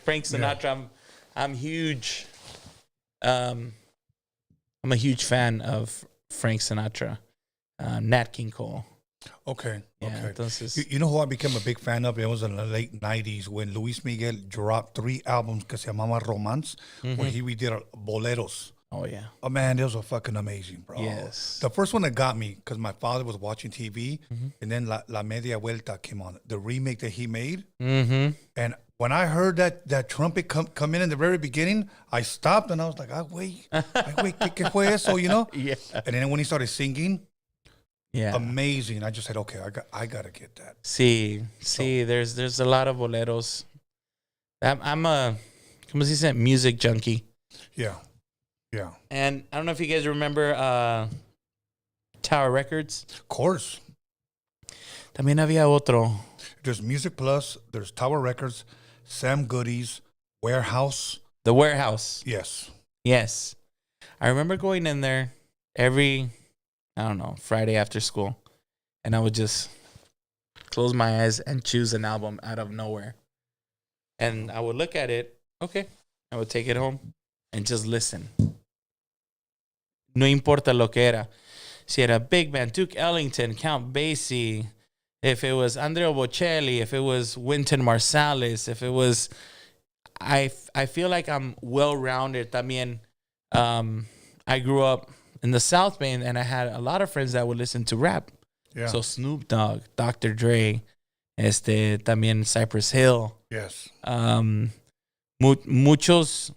Frank Sinatra. Yeah. I'm huge. I'm a huge fan of Frank Sinatra, Nat King Cole. Okay. Yeah, okay. Entonces, You know who I became a big fan of? It was in the late 90s when Luis Miguel dropped 3 albums que se llamaba Romance, where he redid boleros. Oh, yeah. Oh, man, those were fucking amazing, bro. Yes. The first one that got me, because my father was watching TV, and then La Media Vuelta came on, the remake that he made. Mm-hmm. And when I heard that trumpet come in the very beginning, I stopped and I was like, wait, ¿qué fue eso, you know? Yeah. And then when he started singing, yeah, amazing. I just said, okay, I gotta get that. See, there's a lot of boleros. I'm a, ¿cómo se dice? Music junkie. Yeah. And I don't know if you guys remember Tower Records. Of course. También había otro. There's Music Plus, there's Tower Records, Sam Goody's, Warehouse. The Warehouse. Yes. I remember going in there every, I don't know, Friday after school. And I would just close my eyes and choose an album out of nowhere. And I would look at it. Okay. I would take it home and just listen. No importa lo que era. Si era big band, Duke Ellington, Count Basie, if it was Andrea Bocelli, if it was Wynton Marsalis, if it was... I feel like I'm well-rounded. También, I grew up in the South Bay, and I had a lot of friends that would listen to rap. Yeah. So Snoop Dogg, Dr. Dre, también Cypress Hill. Yes. Muchos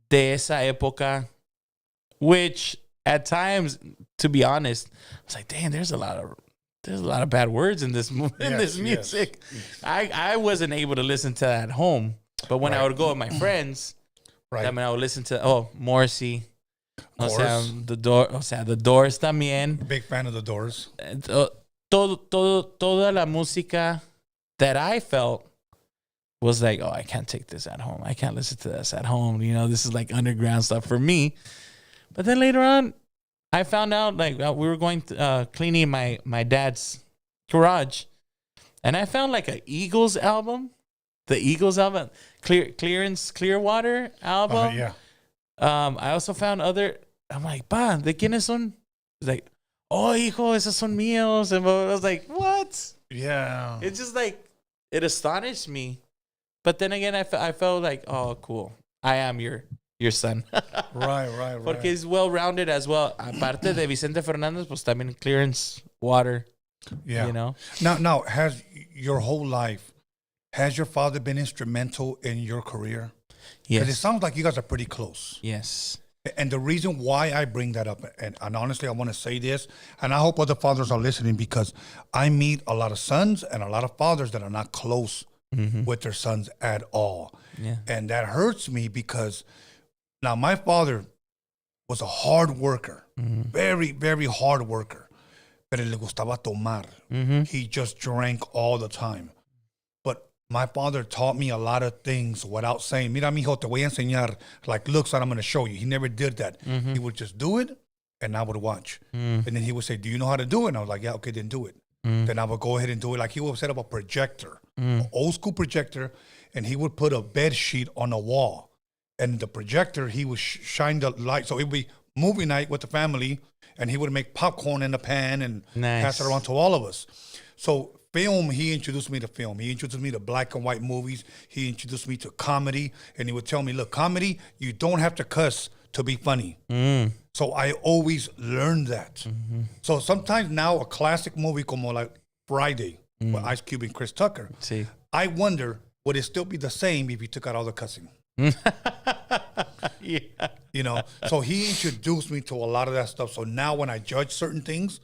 de esa época, which at times, to be honest, I was like, damn, there's a lot of bad words in this music. Yes. I wasn't able to listen to that at home, but when I would go with my friends, I mean, I would listen to Morrissey, the Doors también. Big fan of the Doors. Toda la música that I felt was like, I can't take this at home. I can't listen to this at home. You know, this is like underground stuff for me. But then later on, I found out we were going cleaning my dad's garage, and I found like an Eagles album, the Eagles album, Clearwater album. Yeah. I also found other. I'm like, "Pa, ¿de quiénes son?" It's like, "Oh, hijo, esos son míos." And I was like, "What?" Yeah. It's just like it astonished me, but then again, I felt like, "Oh, cool. I am your son." Right. Porque he's well-rounded as well. Aparte de Vicente Fernández, pues también Clearance Water. Yeah. You know? Now, has your whole life, has your father been instrumental in your career? Yes. Because it sounds like you guys are pretty close. Yes. And the reason why I bring that up, and honestly, I want to say this, and I hope other fathers are listening, because I meet a lot of sons and a lot of fathers that are not close with their sons at all. Yeah. And that hurts me because now my father was a hard worker, very, very hard worker, pero le gustaba tomar. He just drank all the time. But my father taught me a lot of things without saying, mira, mijo, te voy a enseñar, like, look, son, I'm going to show you. He never did that. He would just do it, and I would watch. And then he would say, do you know how to do it? And I was like, yeah, okay, then do it. Then I would go ahead and do it. Like, he would set up a projector, an old school projector, and he would put a bed sheet on the wall. And the projector, he would shine the light. So it would be movie night with the family, and he would make popcorn in the pan and pass it around to all of us. So film, he introduced me to film. He introduced me to black and white movies. He introduced me to comedy. And he would tell me, look, comedy, you don't have to cuss to be funny. So I always learned that. So sometimes now a classic movie como like Friday with Ice Cube and Chris Tucker, I wonder, would it still be the same if you took out all the cussing? Yeah. You know, so he introduced me to a lot of that stuff. So now when I judge certain things,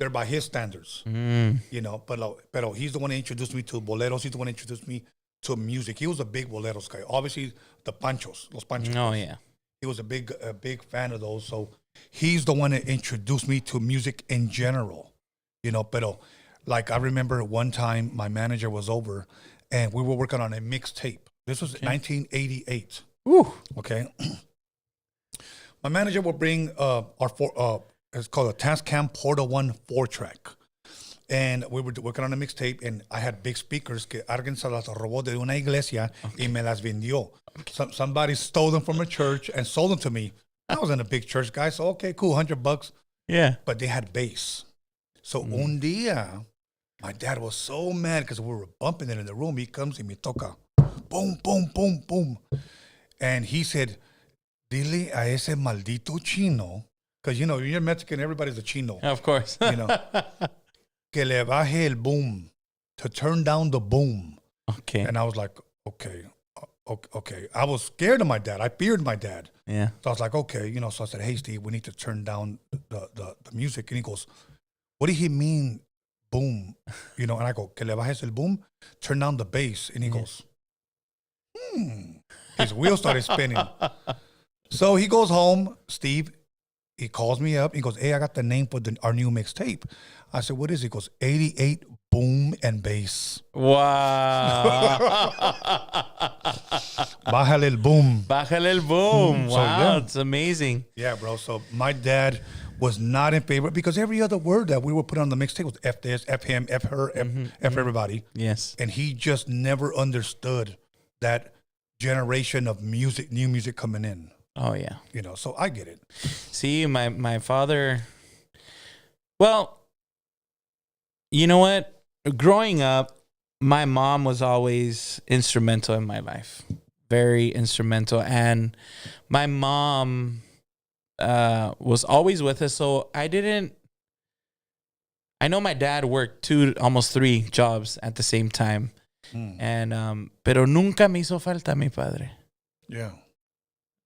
they're by his standards, you know. But he's the one that introduced me to boleros. He's the one that introduced me to music. He was a big boleros guy. Obviously, the los panchos. Oh yeah. He was a big fan of those. So he's the one that introduced me to music in general, you know. But like I remember one time my manager was over, and we were working on a mixtape. This was 1988. Ooh. Okay. My manager would bring it's called a Tascam Porta 1 4-track. And we were working on a mixtape, and I had big speakers que alguien se las robó de una iglesia y me las vendió. Somebody stole them from a church and sold them to me. I was in a big church, guy, so okay, cool, $100. Yeah. But they had bass. So un día, my dad was so mad because we were bumping it in the room. He comes and me toca. Boom, boom, boom, boom. And he said, dile a ese maldito chino, because, you know, you're Mexican, everybody's a chino. Of course. You know, que le baje el boom, to turn down the boom. Okay. And I was like, okay. I was scared of my dad. I feared my dad. Yeah. So I was like, okay, you know, so I said, hey, Steve, we need to turn down the music. And he goes, what did he mean, boom? You know, and I go, que le bajes el boom, turn down the bass. And he goes, his wheels started spinning. So he goes home, Steve, he calls me up. He goes, hey, I got the name for our new mixtape. I said, what is it? He goes, 88 Boom and Bass. Wow. Bájale el boom. Bájale el boom. So, Wow, yeah. it's amazing. Yeah, bro. So my dad was not in favor because every other word that we were putting on the mixtape was F this, F him, F her, F everybody. Yes. And he just never understood that generation of music, new music coming in. Oh yeah. You know, so I get it. See, my father, well, you know what? Growing up, my mom was always instrumental in my life. Very instrumental. And my mom was always with us. So I know my dad worked 2, almost 3 jobs at the same time. And, pero nunca me hizo falta mi padre. Yeah.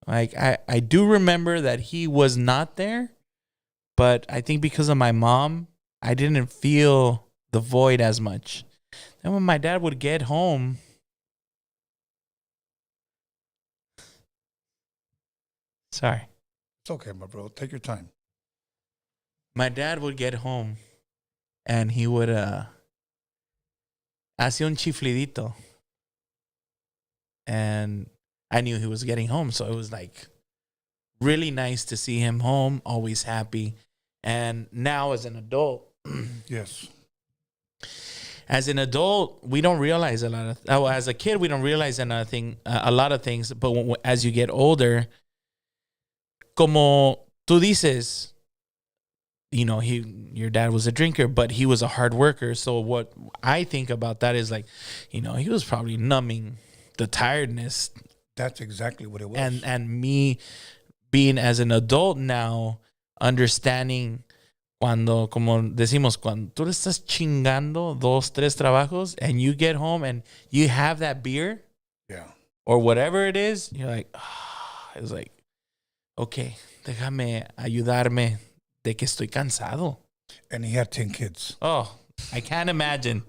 Like, I do remember that he was not there, but I think because of my mom, I didn't feel the void as much. Then when my dad would get home, sorry. It's okay, my bro. Take your time. My dad would get home and he would hacía un chiflidito. And I knew he was getting home, so it was like really nice to see him home, always happy. And now as an adult, Yes. As an adult, we don't realize a lot of. As a kid, we don't realize a lot of things. But as you get older, como tú dices, you know, your dad was a drinker, but he was a hard worker. So what I think about that is like, you know, he was probably numbing the tiredness. That's exactly what it was. And me being as an adult now, understanding. Cuando, como decimos, cuando tú le estás chingando 2, 3 trabajos and you get home and you have that beer, yeah, or whatever it is, you're like, it's like, okay, déjame ayudarme de que estoy cansado. And he had 10 kids. Oh, I can't imagine.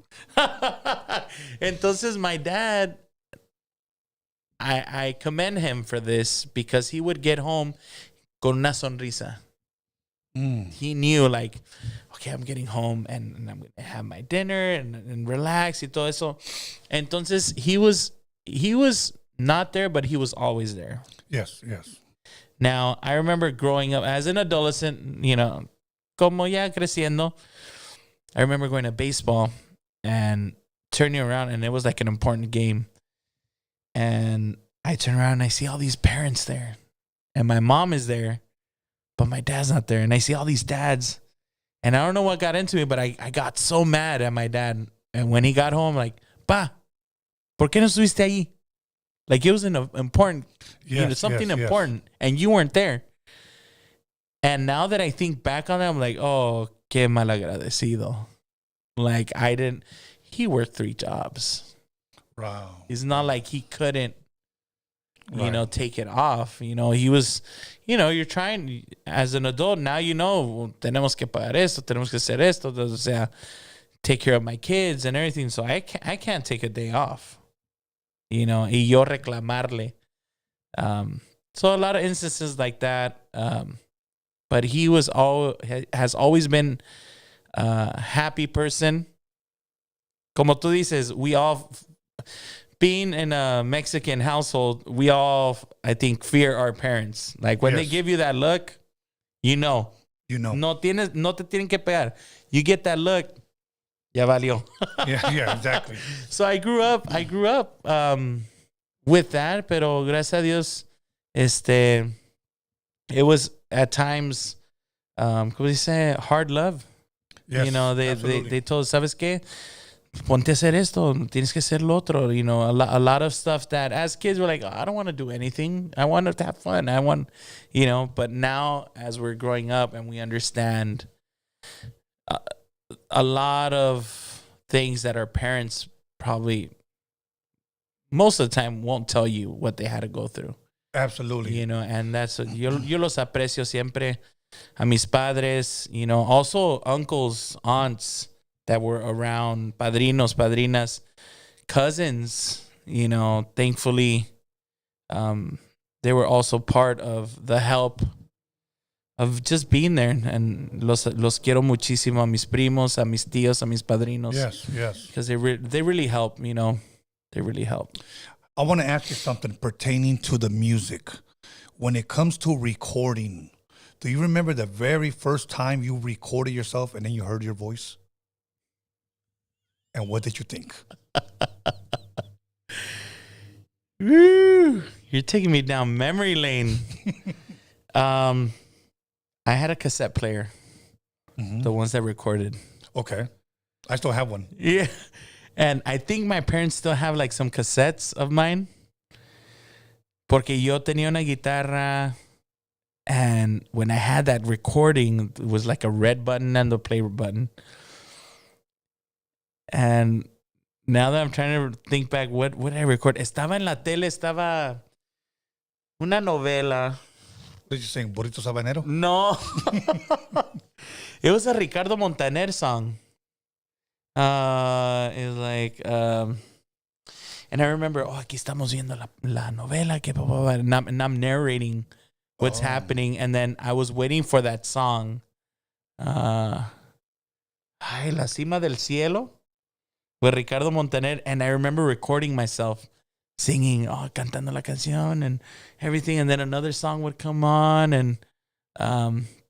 Entonces, my dad, I commend him for this because he would get home con una sonrisa. He knew, like, okay, I'm getting home and I'm going to have my dinner and relax y todo eso. Entonces, he was not there, but he was always there. Yes, yes. Now, I remember growing up as an adolescent, you know, como ya creciendo, I remember going to baseball and turning around, and it was like an important game. And I turn around and I see all these parents there. And my mom is there. But my dad's not there. And I see all these dads. And I don't know what got into me, but I got so mad at my dad. And when he got home, like, Pa, ¿por qué no estuviste ahí? Like, it was an important, something important. And you weren't there. And now that I think back on that, I'm like, oh, qué malagradecido. Like, he worked 3 jobs. Wow. It's not like he couldn't you know, take it off. You know, he was, you know, you're trying as an adult. Now, you know, tenemos que pagar esto, tenemos que hacer esto. O sea, take care of my kids and everything. So I can't take a day off, you know, y yo reclamarle. So a lot of instances like that. But he has always been a happy person. Como tú dices, we all, being in a Mexican household, we all, I think, fear our parents. Like when they give you that look, you know. No te tienen que pegar. You get that look, ya valió. yeah, exactly. So I grew up with that, pero gracias a Dios, it was at times, ¿cómo dice? Hard love. Yes, you know, they told us, ¿sabes qué? Ponte a hacer esto, tienes que hacer lo otro. You know, a lot of stuff that as kids we're like, oh, I don't want to do anything. I want to have fun. I want, you know, but now as we're growing up and we understand a lot of things that our parents probably most of the time won't tell you what they had to go through. Absolutely. You know, and that's, yo los aprecio siempre a mis padres, you know, also uncles, aunts that were around, padrinos, padrinas, cousins, you know, thankfully, they were also part of the help of just being there. And los quiero muchísimo a mis primos, a mis tíos, a mis padrinos. Yes. Because they really help, you know, they really help. I want to ask you something pertaining to the music. When it comes to recording, do you remember the very first time you recorded yourself and then you heard your voice? And what did you think? Woo, you're taking me down memory lane. I had a cassette player, the ones that recorded. Okay. I still have one. Yeah. And I think my parents still have like some cassettes of mine. Porque yo tenía una guitarra. And when I had that recording, it was like a red button and the play button. And now that I'm trying to think back, what did I record? Estaba en la tele, estaba una novela. Did you sing Burrito Sabanero? No. It was a Ricardo Montaner song. It was like, and I remember, aquí estamos viendo la novela, and I'm narrating what's happening. And then I was waiting for that song. La Cima del Cielo with Ricardo Montaner. And I remember recording myself singing, cantando la canción and everything. And then another song would come on. And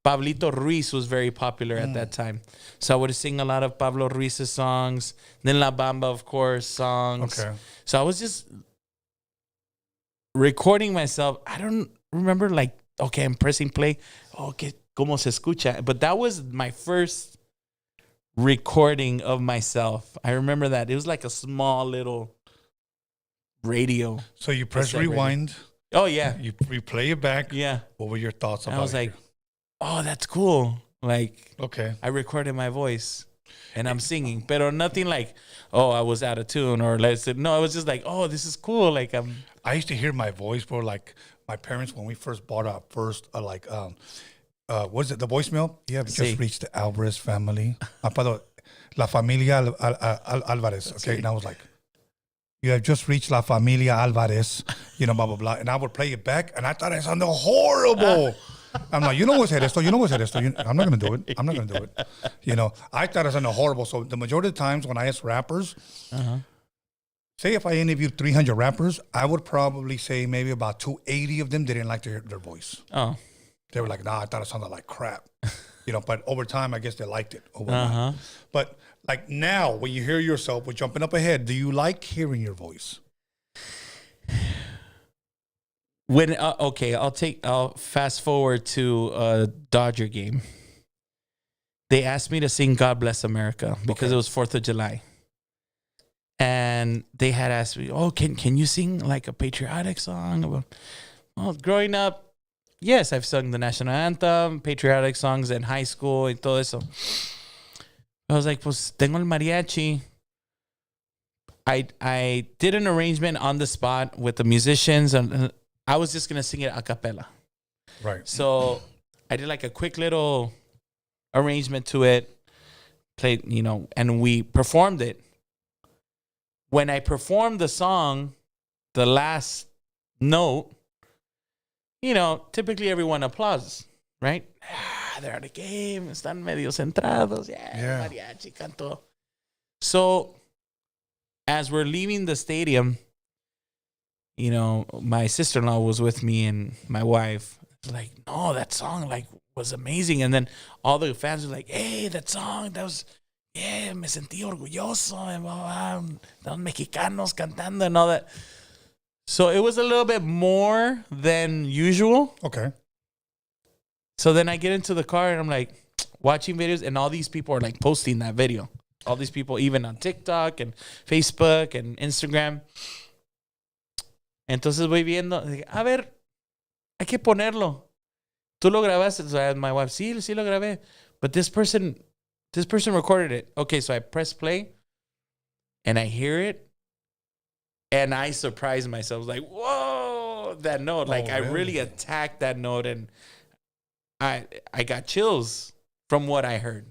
Pablito Ruiz was very popular at that time. So I would sing a lot of Pablo Ruiz's songs. Then La Bamba, of course, songs. Okay. So I was just recording myself. I don't remember like, okay, I'm pressing play. Okay, como se escucha. But that was my first recording of myself. I remember that. It was like a small little radio. So you press rewind. Oh, yeah. You replay it back. Yeah. What were your thoughts about it? I was like, oh, that's cool. Like, okay, I recorded my voice and I'm singing, but nothing like, oh, I was out of tune or no, it was just like, oh, this is cool. Like I used to hear my voice, bro. Like my parents, when we first bought our first, what is it? The voicemail? You have just reached the Alvarez family. La familia Alvarez. Okay. Sí. And I was like, you have just reached La Familia Alvarez, you know, blah, blah, blah. And I would play it back and I thought it sounded horrible. I'm like, you know what's esto? I'm not going to do it. You know, I thought it sounded horrible. So the majority of the times when I ask rappers, say if I interviewed 300 rappers, I would probably say maybe about 280 of them didn't like to hear their voice. Oh. They were like, nah, I thought it sounded like crap. You know, but over time, I guess they liked it. But like now, when you hear yourself, we're jumping up ahead, do you like hearing your voice? When I'll fast forward to a Dodger game. They asked me to sing "God Bless America" because it was 4th of July, and they had asked me, "Oh, can you sing like a patriotic song?" Well, growing up, yes, I've sung the national anthem, patriotic songs in high school, and todo eso. I was like, "Pues tengo el mariachi." I did an arrangement on the spot with the musicians and I was just gonna sing it a cappella. Right. So I did like a quick little arrangement to it, played, and we performed it. When I performed the song, the last note, typically everyone applauds, right? They're at the game, están medio centrados. Yeah, mariachi cantó. So as we're leaving the stadium, my sister-in-law was with me and my wife. Like, no, that song was amazing. And then all the fans were like, hey, that song, that was, yeah, me sentí orgulloso. Los mexicanos cantando and all that. So it was a little bit more than usual. Okay. So then I get into the car and I'm like watching videos, and all these people are like posting that video. All these people, even on TikTok and Facebook and Instagram. Entonces voy viendo, a ver, hay que ponerlo. Tú lo grabaste. So I asked my wife, sí lo grabé. But this person recorded it. Okay, so I press play and I hear it and I surprised myself. Like, whoa, that note. Like, I really attacked that note, and I got chills from what I heard.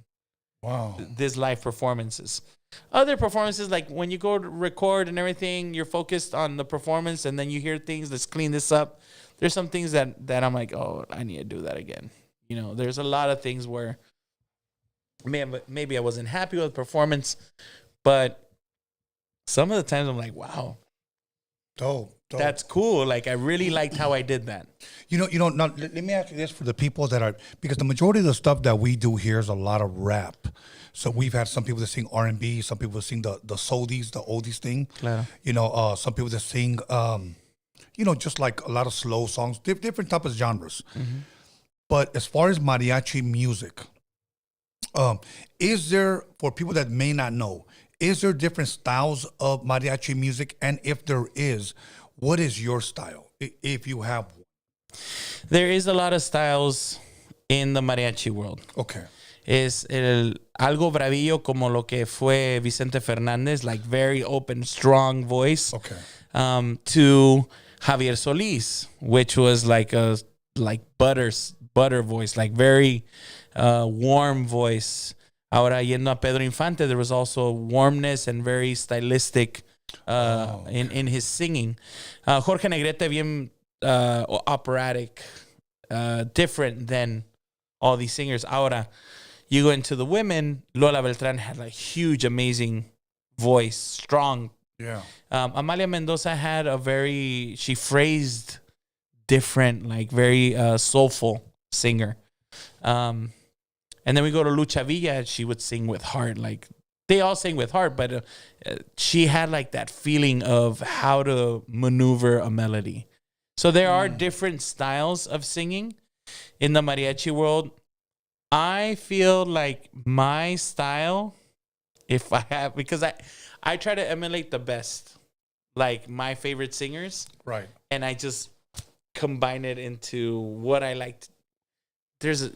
Wow. This live performances. Other performances, like when you go to record and everything, you're focused on the performance, and then you hear things, let's clean this up. There's some things that I'm like, oh, I need to do that again. There's a lot of things where maybe I wasn't happy with performance, but some of the times I'm like, wow. Dope. That's cool. Like, I really liked how I did that. Now, let me ask you this for the people that are, because the majority of the stuff that we do here is a lot of rap. So we've had some people that sing R&B, some people that sing the soldies, the oldies thing. Claro. Some people that sing, just like a lot of slow songs, different types of genres. Mm-hmm. But as far as mariachi music, is there, for people that may not know, is there different styles of mariachi music? And if there is, what is your style, if you have one? There is a lot of styles in the mariachi world. Okay. Es algo bravillo como lo que fue Vicente Fernández, like very open, strong voice. Okay. To Javier Solís, which was like a butter voice, like very warm voice. Ahora yendo a Pedro Infante, there was also warmness and very stylistic in his singing. Jorge Negrete, bien operatic, different than all these singers. Ahora, you go into the women, Lola Beltrán had like huge, amazing voice, strong. Yeah. Amalia Mendoza had she phrased different, like very soulful singer. And then we go to Lucha Villa, she would sing with heart. Like, they all sing with heart, but she had like that feeling of how to maneuver a melody. So there are different styles of singing in the mariachi world. I feel like my style, if I have, because I try to emulate the best, like my favorite singers. Right. And I just combine it into what I liked. There's,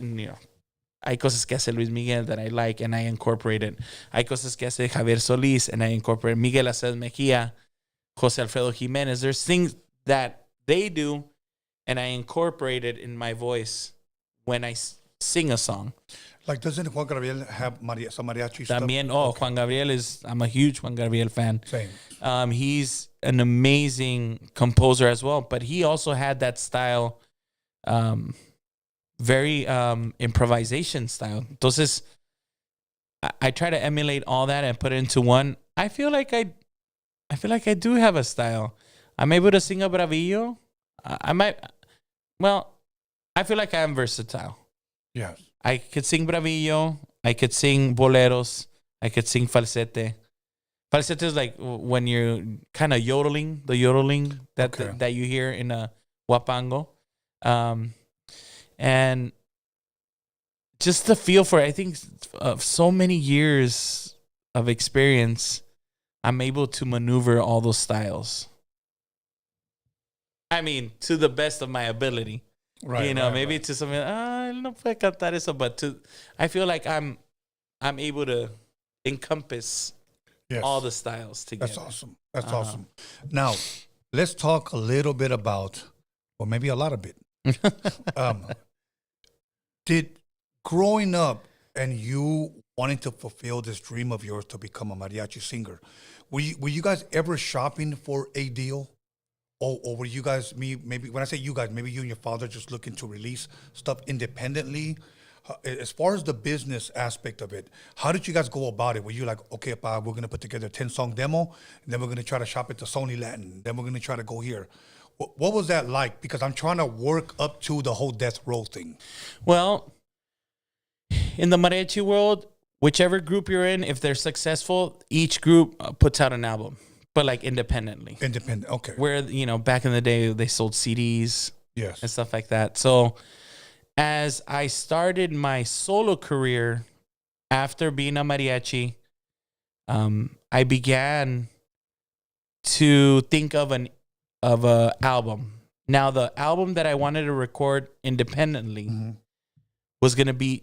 hay cosas que hace Luis Miguel that I like, and I incorporate it. Hay cosas que hace Javier Solís, and I incorporate Miguel Aceves Mejía, Jose Alfredo Jimenez. There's things that they do, and I incorporate it in my voice when I sing a song. Like, doesn't Juan Gabriel have some mariachi stuff? También, Juan Gabriel I'm a huge Juan Gabriel fan. Same. He's an amazing composer as well, but he also had that style, very improvisation style. Entonces, I try to emulate all that and put it into one. I feel like I do have a style. I'm able to sing a bravillo. I feel like I am versatile. Yes. I could sing bravillo. I could sing boleros. I could sing falsete. Falsete is like when you're kind of yodeling, the yodeling that you hear in a huapango. And just the feel for it, I think of so many years of experience, I'm able to maneuver all those styles. I mean, to the best of my ability. Right. Maybe to something, él no puede cantar eso, but I feel like I'm able to encompass all the styles together. That's awesome. Now, let's talk a little bit about or maybe a lot of it. Did growing up and you wanting to fulfill this dream of yours to become a mariachi singer, were you guys ever shopping for a deal? Or were you guys, maybe when I say you guys, maybe you and your father just looking to release stuff independently? As far as the business aspect of it, how did you guys go about it? Were you like, okay, Pa, we're going to put together a 10-song demo, and then we're going to try to shop it to Sony Latin, then we're going to try to go here. What was that like? Because I'm trying to work up to the whole death row thing. Well, in the mariachi world, whichever group you're in, if they're successful, each group puts out an album. But like independently. Independent, okay. Where, you know, back in the day, they sold CDs Yes. and stuff like that. So as I started my solo career after being a mariachi, I began to think of an album. Now, the album that I wanted to record independently was going to be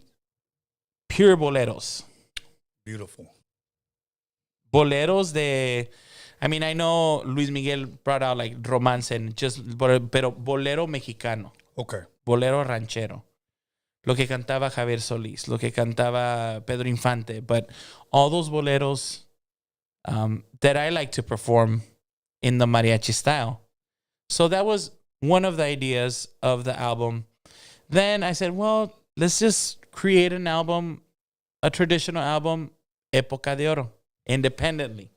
pure boleros. Beautiful. Boleros de... I mean, I know Luis Miguel brought out like romance and pero bolero mexicano. Okay. Bolero ranchero. Lo que cantaba Javier Solís, lo que cantaba Pedro Infante, but all those boleros that I like to perform in the mariachi style. So that was one of the ideas of the album. Then I said, well, let's just create an album, a traditional album, Época de Oro, independently.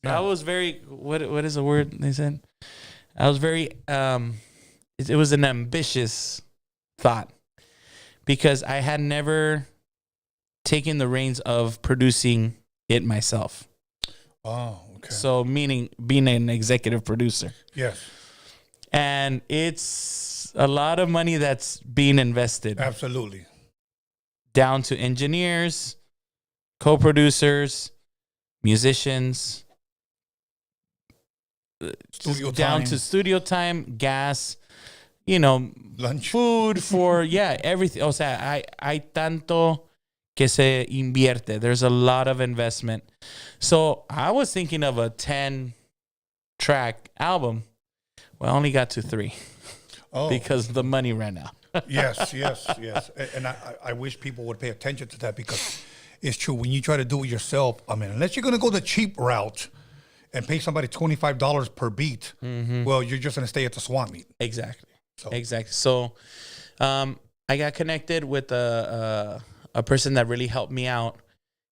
Yeah. I was very, what is the word they said? I was very, it was an ambitious thought because I had never taken the reins of producing it myself. Oh, okay. So meaning being an executive producer. Yes. And it's a lot of money that's being invested. Absolutely. Down to engineers, co-producers, musicians, down to studio time, gas, you know, lunch, food for, everything. O sea, hay tanto que se invierte. There's a lot of investment. So I was thinking of a 10-track album. Well, I only got to 3 because the money ran out. Yes. And I wish people would pay attention to that because it's true. When you try to do it yourself, I mean, unless you're going to go the cheap route and pay somebody $25 per beat, well, you're just going to stay at the swap meet. Exactly. So I got connected with a person that really helped me out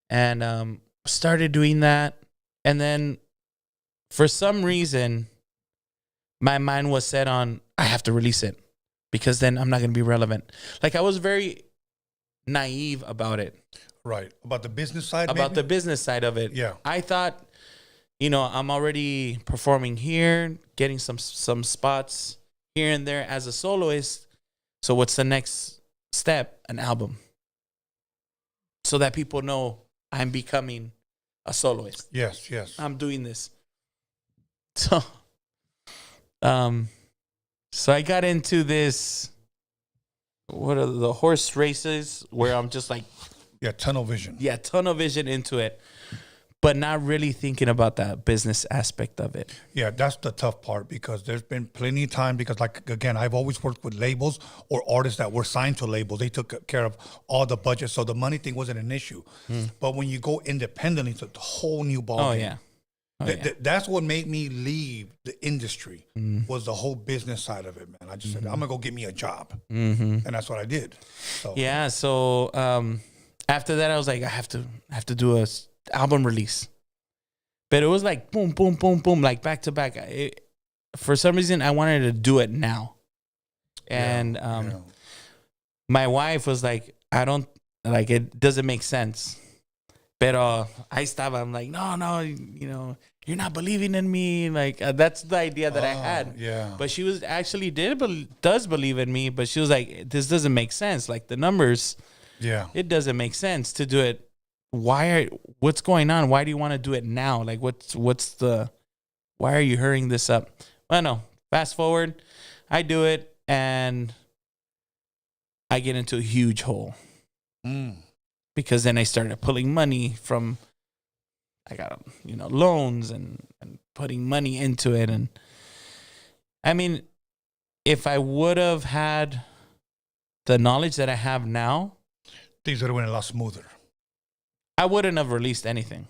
and started doing that. And then for some reason, my mind was set on, I have to release it because then I'm not going to be relevant. Like I was very naive about it. Right. About the business side? About the business side of it. Yeah. I thought, you know, I'm already performing here, getting some spots here and there as a soloist. So what's the next step? An album. So that people know I'm becoming a soloist. Yes. I'm doing this. So, so I got into this, what are the horse races where I'm just like, tunnel vision. Yeah, tunnel vision into it. But not really thinking about that business aspect of it. Yeah, that's the tough part because there's been plenty of time because, like, again, I've always worked with labels or artists that were signed to labels. They took care of all the budget, so the money thing wasn't an issue. But when you go independently, it's a whole new ballgame. That's what made me leave the industry was the whole business side of it, man. I just said, I'm going to go get me a job. And that's what I did. So. Yeah, so after that, I was like, I have to do a album release, but it was like boom, boom, boom, boom, like back to back. For some reason, I wanted to do it now, and my wife was like, "I don't like it. Doesn't make sense." Pero I'm like, no, you know, you're not believing in me. Like that's the idea that I had. Yeah. But she was actually does believe in me, but she was like, this doesn't make sense. Like the numbers. Yeah. It doesn't make sense to do it. What's going on? Why do you want to do it now? Like why are you hurrying this up? Well, no, fast forward, I do it and I get into a huge hole because then I started pulling money from, I got, loans and putting money into it. And I mean, if I would have had the knowledge that I have now, things would have went a lot smoother. I wouldn't have released anything.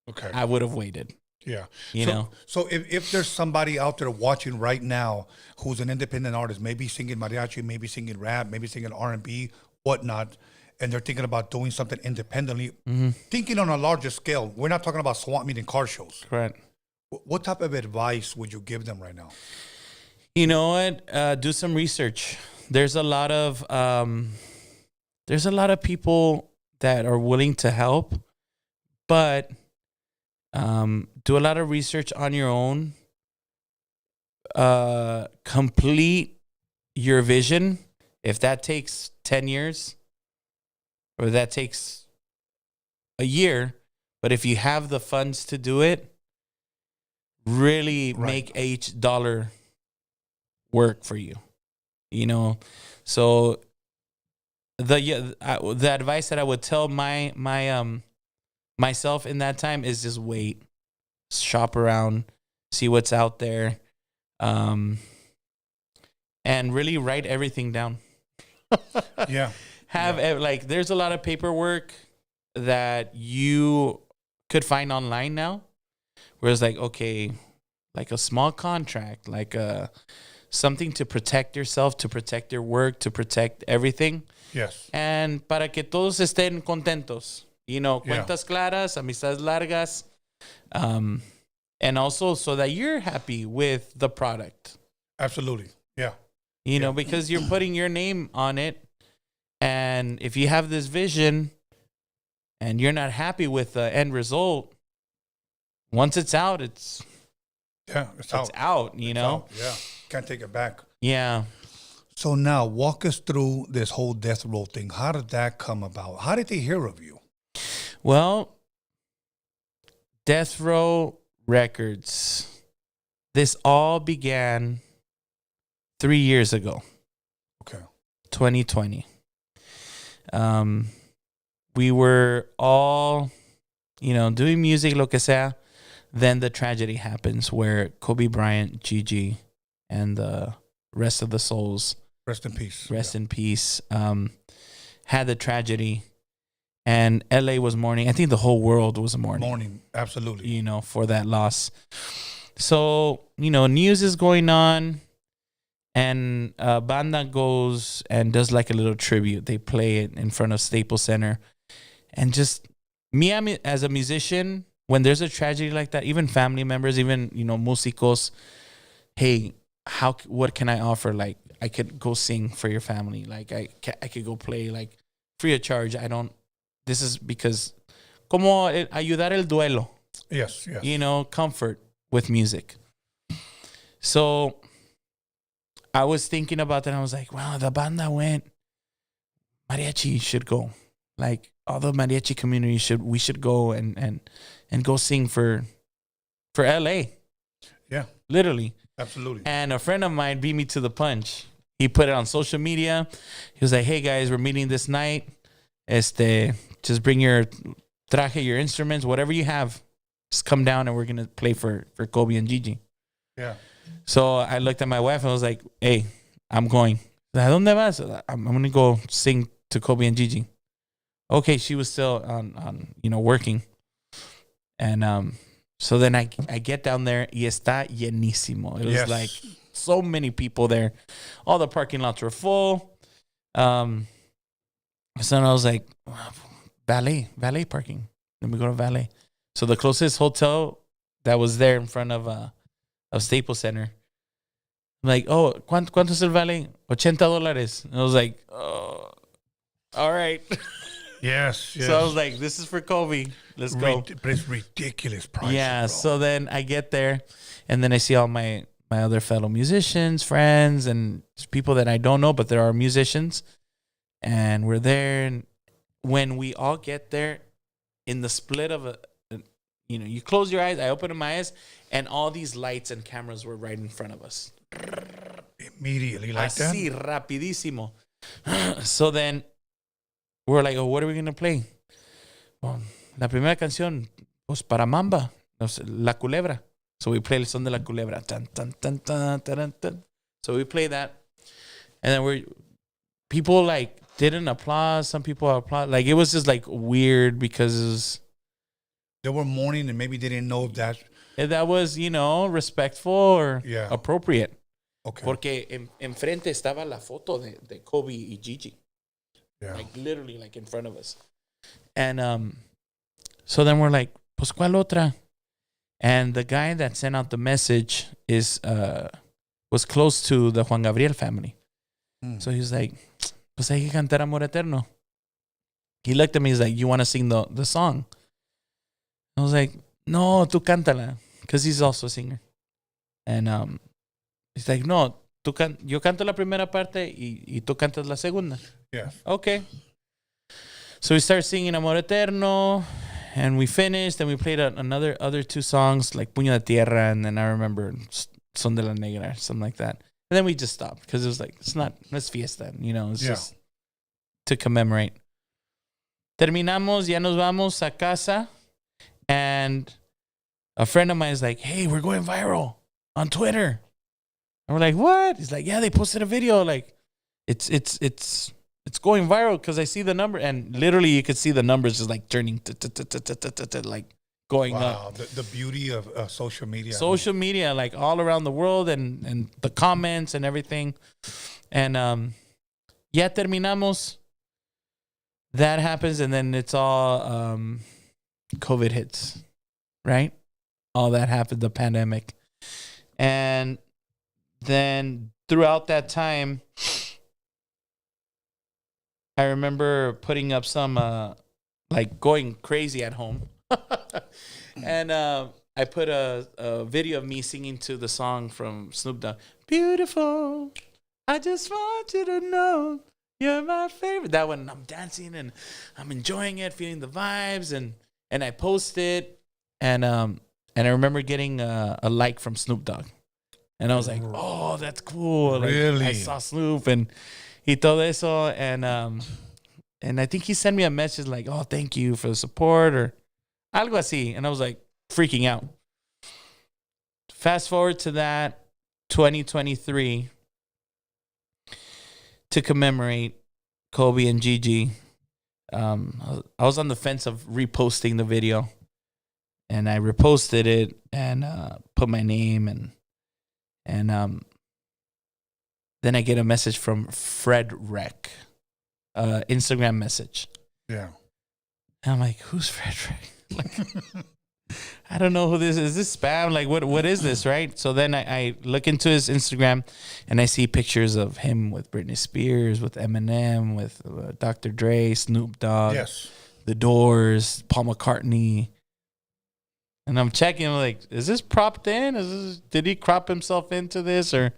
Okay. I would have waited. Yeah. You know? So if there's somebody out there watching right now who's an independent artist, maybe singing mariachi, maybe singing rap, maybe singing R&B, whatnot, and they're thinking about doing something independently, thinking on a larger scale, we're not talking about swap meet and car shows. Correct. What type of advice would you give them right now? You know what? Do some research. There's a lot of people that are willing to help, but do a lot of research on your own. Complete your vision. If that takes 10 years or that takes a year, but if you have the funds to do it, really make each dollar work for you. You know, so the advice that I would tell myself in that time is just wait, shop around, see what's out there, and really write everything down. Yeah. There's a lot of paperwork that you could find online now, where it's like, okay, like a small contract, like something to protect yourself, to protect your work, to protect everything. Yes. And para que todos estén contentos. You know, cuentas claras, amistades largas. And also so that you're happy with the product. Absolutely. Yeah. You know, because you're putting your name on it. And if you have this vision and you're not happy with the end result, once it's out, it's out, you know? Out. Yeah. Can't take it back. Yeah. So now walk us through this whole Death Row thing. How did that come about? How did they hear of you? Well, Death Row Records. This all began 3 years ago. Okay. 2020. We were all, you know, doing music, lo que sea. Then the tragedy happens where Kobe Bryant, Gigi, and the rest of the souls, rest in peace. Rest in peace. Had the tragedy, and LA was mourning. I think the whole world was mourning. Mourning, absolutely. You know, for that loss. So, you know, news is going on, and Banda goes and does like a little tribute. They play it in front of Staples Center, and just me as a musician, when there's a tragedy like that, even family members, even, you know, músicos, hey, what can I offer? Like, I could go sing for your family. Like, I could go play, like, free of charge. This is because, como ayudar el duelo. Yes, yes. You know, comfort with music. So, I was thinking about that. I was like, wow, the banda went. Mariachi should go. Like, all the mariachi community we should go and go sing for LA. Yeah. Literally. Absolutely. And a friend of mine beat me to the punch. He put it on social media. He was like, hey guys, we're meeting this night. Just bring your traje, your instruments, whatever you have. Just come down and we're gonna play for Kobe and Gigi. Yeah. So I looked at my wife and I was like, hey, I'm going. ¿A dónde vas? I'm gonna go sing to Kobe and Gigi. Okay, she was still on you know, working. And so then I get down there y está llenísimo. It was like so many people there. All the parking lots were full. So then I was like, valet parking. Let me go to valet. So the closest hotel that was there in front of Staples Center. I'm like, oh, ¿cuánto es el valet? $80. And I was like, oh, all right. Yes, yes. So I was like, this is for Kobe. Let's go. But it's ridiculous price. Yeah, bro. so then I get there, and then I see all my other fellow musicians, friends, and people that I don't know, but there are musicians. And we're there, and when we all get there, in the split of you know, you close your eyes, I open my eyes, and all these lights and cameras were right in front of us. Immediately, like that? Así, rapidísimo. So then, we're like, oh, what are we going to play? Well, la primera canción, pues, para Mamba, La Culebra. So we play El Son de la Culebra. Tan, tan, tan, tan, tan, tan. So we play that. And then people like didn't applaud. Some people applaud. Like it was just like weird because they were mourning and maybe they didn't know if that was, respectful or appropriate. Okay. Porque enfrente estaba la foto de Kobe y Gigi. Yeah. Like literally like in front of us. And so then we're like, pues cuál otra? And the guy that sent out the message was close to the Juan Gabriel family. So he was like, pues hay que cantar Amor Eterno. He looked at me, he's like, you want to sing the song? I was like, no, tú cántala. Because he's also a singer. And he's like, no, yo canto la primera parte y tú cantas la segunda. Yeah. Okay. So we started singing Amor Eterno. And we finished, and we played other two songs, like Puño de Tierra, and then I remember Son de la Negra, something like that. And then we just stopped, because it was like, it's fiesta, it's just to commemorate. Terminamos, ya nos vamos a casa, and a friend of mine is like, hey, we're going viral on Twitter. And we're like, what? He's like, yeah, they posted a video, like, it's going viral because I see the number, and literally you could see the numbers just like turning like going up. Wow, the beauty of social media. Social media, like all around the world, and the comments and everything. And ya terminamos. That happens, and then it's all COVID hits, right? All that happened, the pandemic. And then throughout that time, I remember putting up some, like going crazy at home. And I put a video of me singing to the song from Snoop Dogg. Beautiful, I just want you to know you're my favorite. That one, I'm dancing and I'm enjoying it, feeling the vibes. And I posted, and I remember getting a like from Snoop Dogg. And I was like, oh, that's cool. Really? Like, I saw Snoop and y todo eso, and I think he sent me a message like, oh, thank you for the support or algo así, and I was like freaking out. Fast forward to that 2023 to commemorate Kobe and Gigi. I was on the fence of reposting the video, and I reposted it and put my name and then I get a message from Fred Rec, Instagram message. Yeah. And I'm like, who's Fred Rec? Like, I don't know who this is. Is this spam? Like, what is this, right? So then I look into his Instagram, and I see pictures of him with Britney Spears, with Eminem, with Dr. Dre, Snoop Dogg, The Doors, Paul McCartney. And I'm checking, like, is this propped in? Did he crop himself into this, or...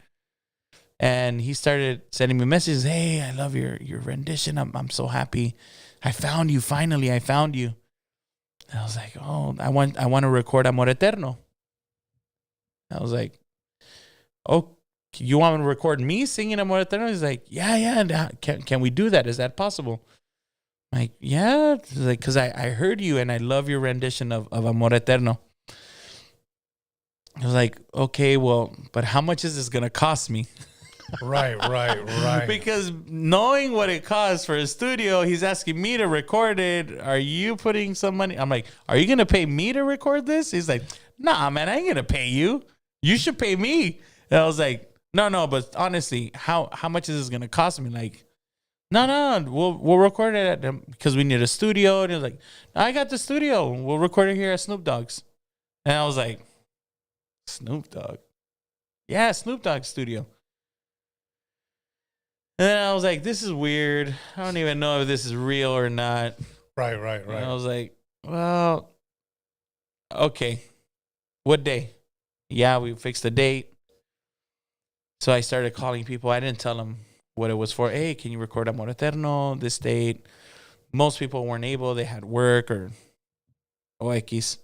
And he started sending me messages. Hey, I love your rendition. I'm so happy. I found you. Finally, I found you. And I was like, oh, I want to record Amor Eterno. I was like, oh, you want to record me singing Amor Eterno? He's like, yeah. Can we do that? Is that possible? I'm like, yeah. He's like, because I heard you and I love your rendition of Amor Eterno. I was like, okay, well, but how much is this going to cost me? Right. Because knowing what it costs for a studio, he's asking me to record it. Are you putting some money? I'm like, are you going to pay me to record this? He's like, nah, man, I ain't going to pay you. You should pay me. And I was like, no, but honestly, how much is this going to cost me? Like, no, we'll record it because we need a studio. And he was like, I got the studio. We'll record it here at Snoop Dogg's. And I was like, Snoop Dogg? Yeah, Snoop Dogg studio. And then I was like, this is weird. I don't even know if this is real or not. Right. And I was like, well, okay. What day? Yeah, we fixed the date. So I started calling people. I didn't tell them what it was for. Hey, can you record Amor Eterno this date? Most people weren't able. They had work or OX.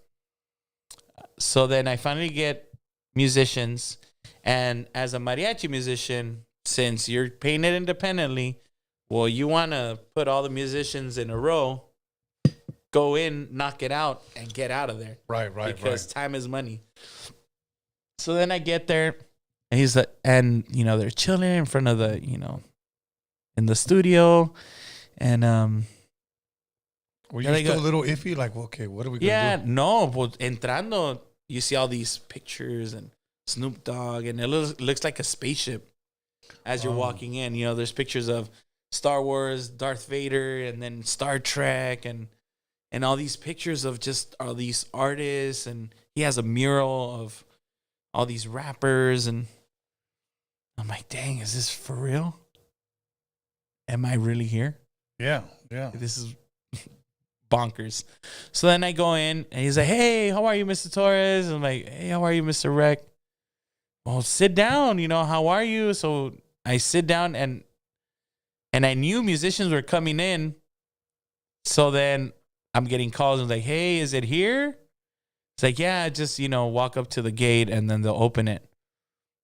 So then I finally get musicians. And as a mariachi musician, since you're paying it independently, well, you want to put all the musicians in a row, go in, knock it out, and get out of there. Right. Because time is money. So then I get there, and he's like, and they're chilling in front of the, in the studio, and Were you still a little iffy? Like, okay, what are we gonna do? No, but entrando, you see all these pictures and Snoop Dogg, and it looks like a spaceship as you're walking in. There's pictures of Star Wars, Darth Vader, and then Star Trek, and all these pictures of just all these artists, and he has a mural of all these rappers, and I'm like, dang, is this for real? Am I really here? Yeah. This is bonkers. So then I go in, and he's like, hey, how are you, Mr. Torres? I'm like, hey, how are you, Mr. Rec? Well, sit down, how are you? So I sit down, and I knew musicians were coming in. So then I'm getting calls, and like, hey, is it here? It's like, yeah, just, walk up to the gate, and then they'll open it.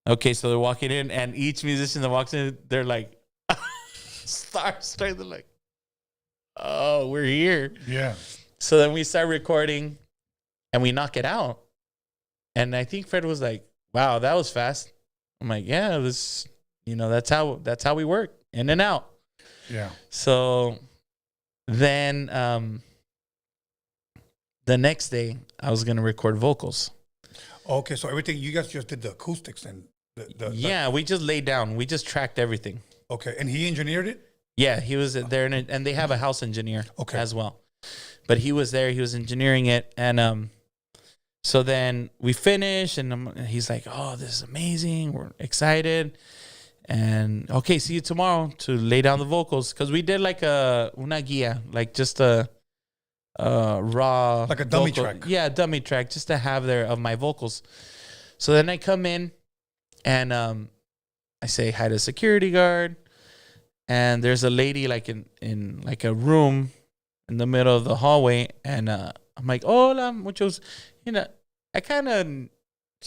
Okay, so they're walking in, and each musician that walks in, they're like, starstruck. They're like, oh, we're here. Yeah. So then we start recording, and we knock it out. And I think Fred was like, wow, that was fast. I'm like, yeah, this, that's how we work, in and out. Yeah. So then the next day, I was going to record vocals. Okay, so everything, you guys just did the acoustics and we just laid down. We just tracked everything. Okay, and he engineered it? Yeah, he was there, and they have a house engineer as well. But he was there. He was engineering it, and so then we finish, and he's like, "Oh, this is amazing. We're excited." And okay, see you tomorrow to lay down the vocals, because we did like una guía, like just a raw, like a dummy track. Yeah, dummy track, just to have there of my vocals. So then I come in, and I say hi to security guard. And there's a lady like in like a room in the middle of the hallway, and I'm like, hola, muchos. She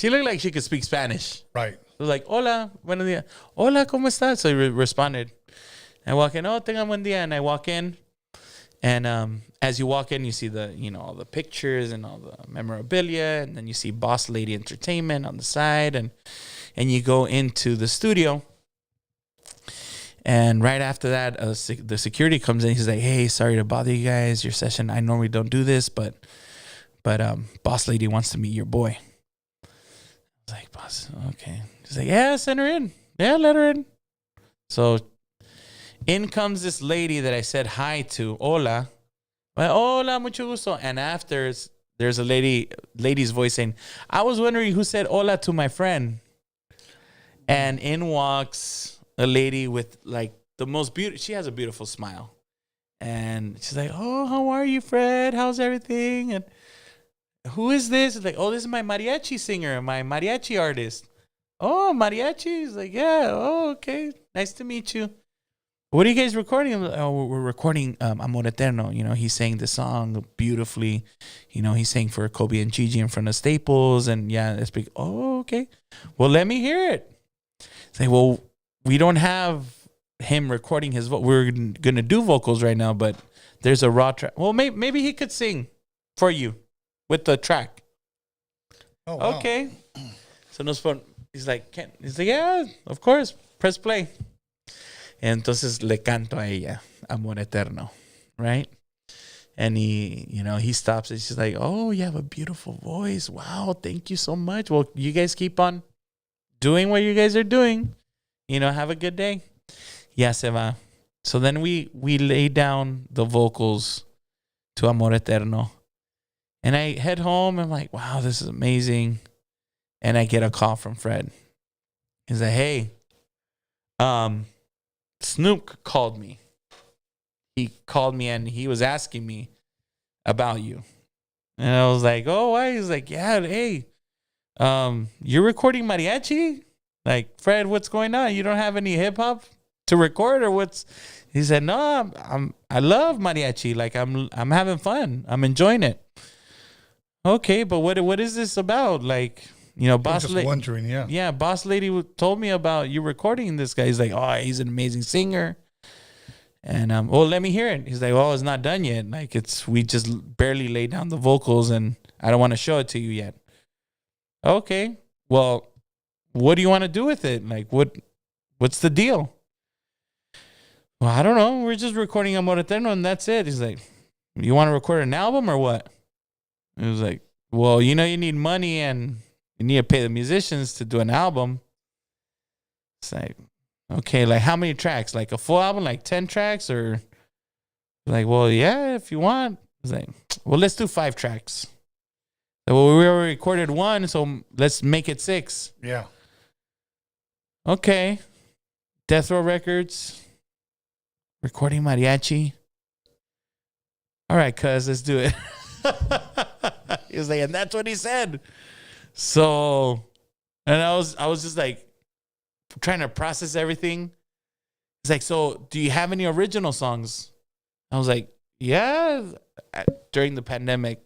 looked like she could speak Spanish. Right. I was like, hola, buenos días. Hola, ¿cómo estás? So he responded. I walk in, oh, tengan buen día. And I walk in, and as you walk in, you see the, all the pictures and all the memorabilia, and then you see Boss Lady Entertainment on the side, and you go into the studio. And right after that, the security comes in. He's like, hey, sorry to bother you guys. Your session, I normally don't do this, but Boss Lady wants to meet your boy. I was like, boss, okay. He's like, yeah, send her in. Yeah, let her in. So in comes this lady that I said hi to. Hola. Well, hola, mucho gusto. And after, there's a lady's voice saying, I was wondering who said hola to my friend. And in walks a lady with like the most beautiful, she has a beautiful smile. And she's like, oh, how are you, Fred? How's everything? And who is this? It's like, oh, this is my mariachi singer, my mariachi artist. Oh, mariachi? He's like, yeah, oh, okay. Nice to meet you. What are you guys recording? Oh, we're recording Amor Eterno. He sang the song beautifully. He sang for Kobe and Gigi in front of Staples. And yeah, it's big. Oh, okay. Well, let me hear it. It's like, well, we don't have him recording his voice. We're going to do vocals right now, but there's a raw track. Well, maybe he could sing for you with the track. Oh, wow. Okay. So he's like, yeah, of course. Press play. Entonces le canto a ella, Amor Eterno, right? And he stops and she's like, oh, you have a beautiful voice. Wow, thank you so much. Well, you guys keep on doing what you guys are doing. Have a good day. Ya se va. So then we lay down the vocals to Amor Eterno. And I head home. I'm like, wow, this is amazing. And I get a call from Fred. He's like, hey, Snoop called me. He called me and he was asking me about you. And I was like, oh, why? He's like, yeah, hey, you're recording mariachi? Like, Fred, what's going on? You don't have any hip hop to record or what's? He said, no, I love mariachi. Like, I'm having fun. I'm enjoying it. Okay, but what is this about? Like, Boss Lady. Wondering, yeah. Yeah, Boss Lady told me about you recording this guy. He's like, oh, he's an amazing singer. And well, let me hear it. He's like, well, it's not done yet. Like, we just barely laid down the vocals, and I don't want to show it to you yet. Okay. well, what do you want to do with it? Like, what's the deal? Well, I don't know. We're just recording Amor Eterno and that's it. He's like, you want to record an album or what? It was like, well, you need money and you need to pay the musicians to do an album. It's like, okay, like how many tracks? Like a full album, like 10 tracks? Or like, well, yeah, if you want. It's like, well, let's do 5 tracks. So, well, we already recorded 1, so let's make it 6. Yeah. Okay. Death Row Records. Recording Mariachi. All right, cuz, let's do it. He was like, and that's what he said. So, and I was just like trying to process everything. He's like, so do you have any original songs? I was like, yeah. During the pandemic,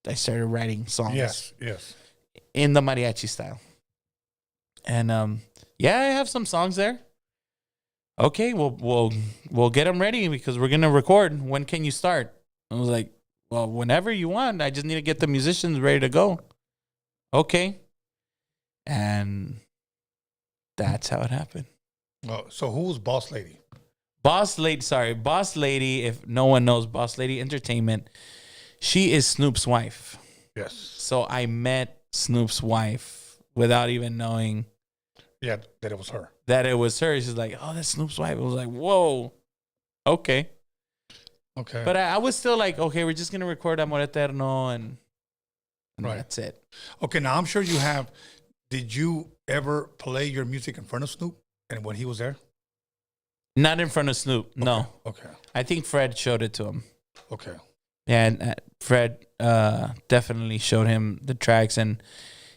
I started writing songs. Yes. In the mariachi style. And yeah, I have some songs there. Okay, we'll get them ready because we're gonna record. When can you start? I was like, well, whenever you want. I just need to get the musicians ready to go. Okay. And that's how it happened. Oh, so who was Boss Lady? Boss Lady, if no one knows Boss Lady Entertainment, she is Snoop's wife. Yes. So I met Snoop's wife without even knowing. Yeah, that it was her. She's like, oh, that's Snoop's wife. I was like, whoa. Okay. But I was still like, okay, we're just going to record Amor Eterno and right. That's it. Okay, now I'm sure you have. Did you ever play your music in front of Snoop and when he was there? Not in front of Snoop, no. Okay. I think Fred showed it to him. Okay. Yeah, and Fred definitely showed him the tracks, and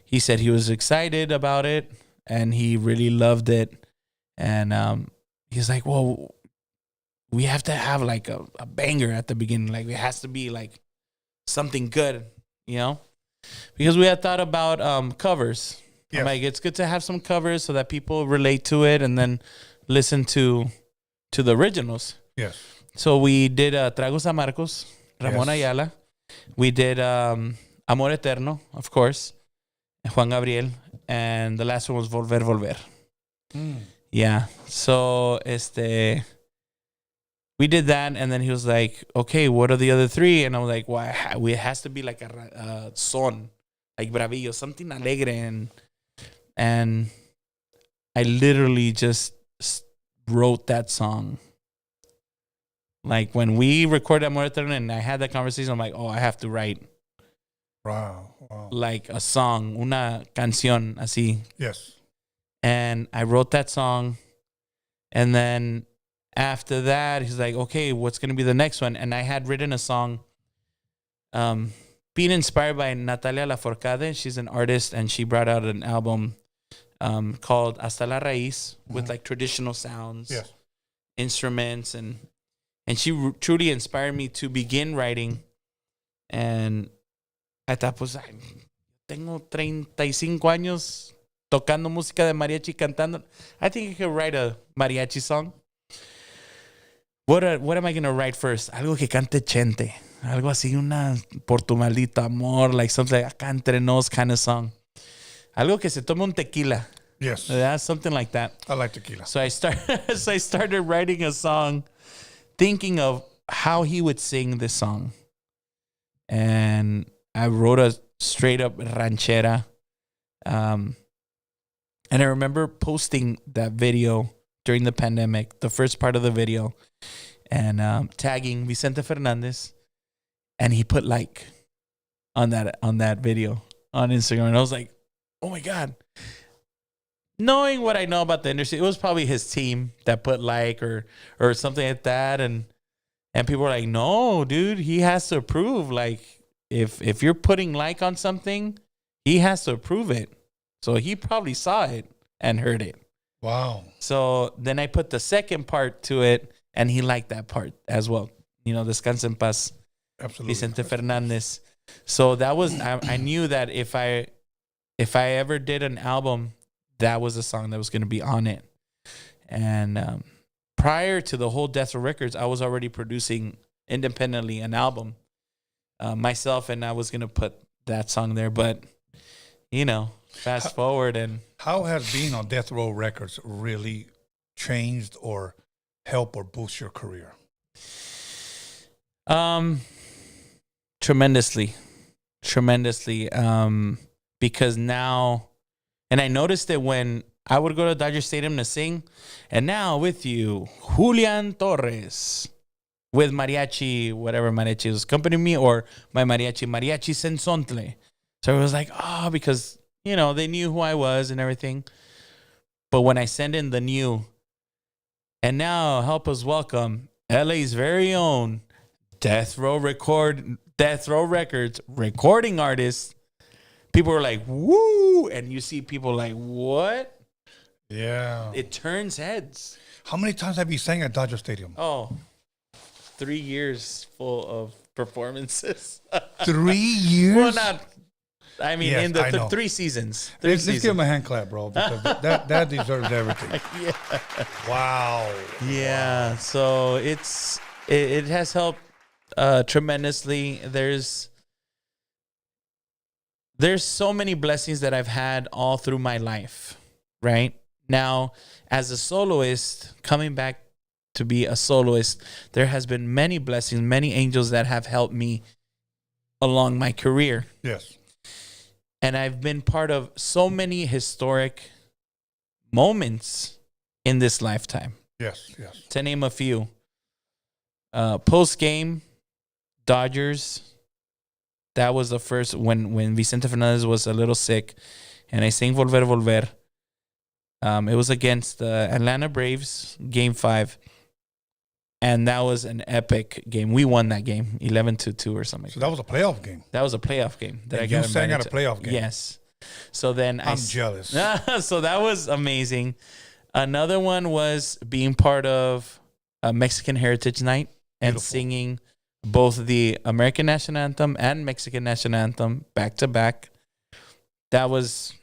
he said he was excited about it, and he really loved it. And he's like, well, we have to have like a banger at the beginning. Like, it has to be like something good, Because we had thought about covers. Yeah. I'm like, it's good to have some covers so that people relate to it and then listen to the originals. Yes. So we did Tragos Amargos, Ramon Ayala. We did Amor Eterno, of course, Juan Gabriel. And the last one was Volver, Volver. Yeah. So, we did that. And then he was like, okay, what are the other 3? And I was like, well, it has to be like a son, like bravillo, something alegre. And I literally just wrote that song. Like when we recorded Amor Eterno and I had that conversation, I'm like, oh, I have to write. Wow. Like a song, una canción, así. Yes. And I wrote that song. And then after that, he's like, okay, what's going to be the next one? And I had written a song being inspired by Natalia Lafourcade. She's an artist and she brought out an album called Hasta la Raíz with like traditional sounds, instruments, and she truly inspired me to begin writing. And I thought, pues, tengo 35 años tocando música de mariachi, cantando. I think I could write a mariachi song. What am I going to write first? Algo que cante Chente. Algo así, una por tu maldito amor, like something like acá entre nos kind of song. Algo que se tome un tequila. Yes. Yeah, something like that. I like tequila. So I started writing a song thinking of how he would sing this song. And I wrote a straight up ranchera. And I remember posting that video during the pandemic, the first part of the video, and tagging Vicente Fernandez. And he put like on that video on Instagram. And I was like, oh my God. Knowing what I know about the industry, it was probably his team that put like or something like that. And people were like, no, dude, he has to approve. Like if you're putting like on something, he has to approve it. So he probably saw it and heard it. Wow. So then I put the second part to it and he liked that part as well. Descansa en paz. Absolutely. Vicente Fernandez. So that was, I knew that if I ever did an album, that was the song that was going to be on it. And prior to the whole Death Row Records, I was already producing independently an album myself, and I was going to put that song there. But, Fast forward and How has being on Death Row Records really changed or helped or boost your career? tremendously. Because now, and I noticed it when I would go to Dodger Stadium to sing, and now with you, Julian Torres, with mariachi, whatever mariachi was accompanying me, or my mariachi sensontle. So it was like, because, they knew who I was and everything. But when I send in the new, and now help us welcome LA's very own Death Row Records recording artist, people were like, woo. And you see people like, what? Yeah. It turns heads. How many times have you sang at Dodger Stadium? 3 years full of performances. 3 years? Well, not. I mean, Yes, in the I know. 3 seasons. Let's give him a hand clap, bro, because that deserves everything. Yeah. Wow. Yeah. So it has helped tremendously. There's so many blessings that I've had all through my life, right? Now, as a soloist, coming back to be a soloist, there has been many blessings, many angels that have helped me along my career. Yes. And I've been part of so many historic moments in this lifetime. Yes. To name a few. Post-game, Dodgers. That was the first, when Vicente Fernandez was a little sick. And I sang Volver, Volver. It was against the Atlanta Braves, Game 5. And that was an epic game. We won that game, 11-2 or something. So that was a playoff game. That was a playoff game. You sang at a playoff game. Yes. So then I'm jealous. So that was amazing. Another one was being part of a Mexican Heritage Night and singing both the American National Anthem and Mexican National Anthem back to back. That was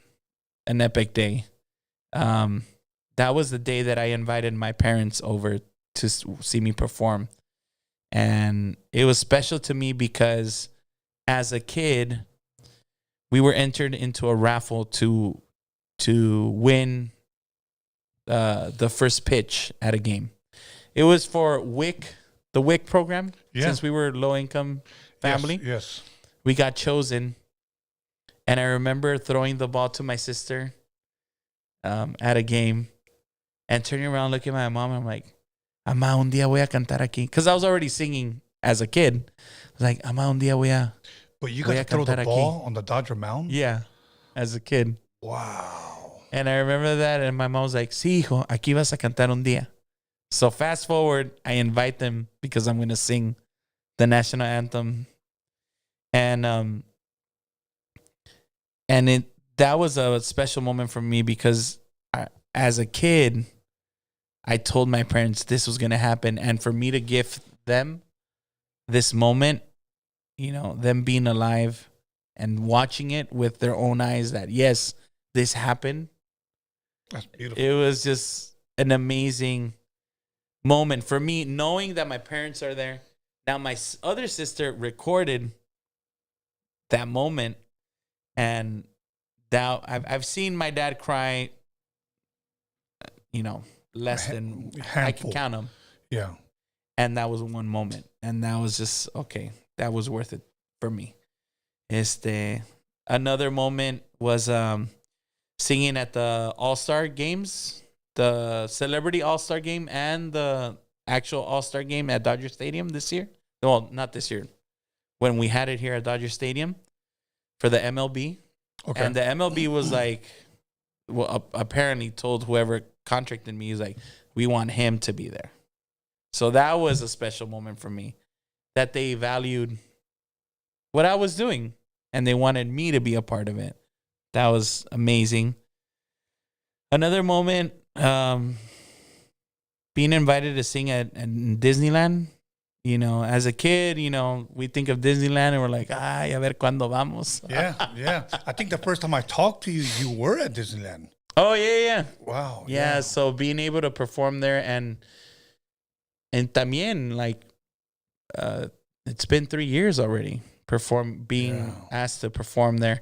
an epic day. That was the day that I invited my parents over to see me perform. And it was special to me because as a kid, we were entered into a raffle to win the first pitch at a game. It was for the WIC program. Yeah. Since we were low income family. Yes. We got chosen. And I remember throwing the ball to my sister at a game and turning around, looking at my mom, and I'm like, Ama, un día voy a cantar aquí. Because I was already singing as a kid. I was like, Ama, un día voy a... But you got to throw the ball on the Dodger mound? Yeah, as a kid. Wow. And I remember that, and my mom was like, sí, hijo, aquí vas a cantar un día. So fast forward, I invite them because I'm going to sing the national anthem. And that was a special moment for me because as a kid, I told my parents this was going to happen. And for me to gift them this moment, them being alive and watching it with their own eyes that, yes, this happened. That's beautiful. It was just an amazing moment for me, knowing that my parents are there. Now, my other sister recorded that moment, and now I've seen my dad cry, less than handful. I can count them. Yeah. And that was one moment. And that was just, okay, that was worth it for me. Another moment was singing at the All-Star games, the Celebrity All-Star game and the actual All-Star game at Dodger Stadium this year. Well, not this year. When we had it here at Dodger Stadium for the MLB. Okay. And the MLB was like, apparently told whoever contracted me, he's like, we want him to be there. So that was a special moment for me, that they valued what I was doing and they wanted me to be a part of it. That was amazing. Another moment, being invited to sing at Disneyland. As a kid, we think of Disneyland and we're like, ay, a ver cuándo vamos. Yeah. I think the first time I talked to you, you were at Disneyland. Oh, yeah. Wow. Yeah, so being able to perform there and también, like, it's been 3 years already being asked to perform there.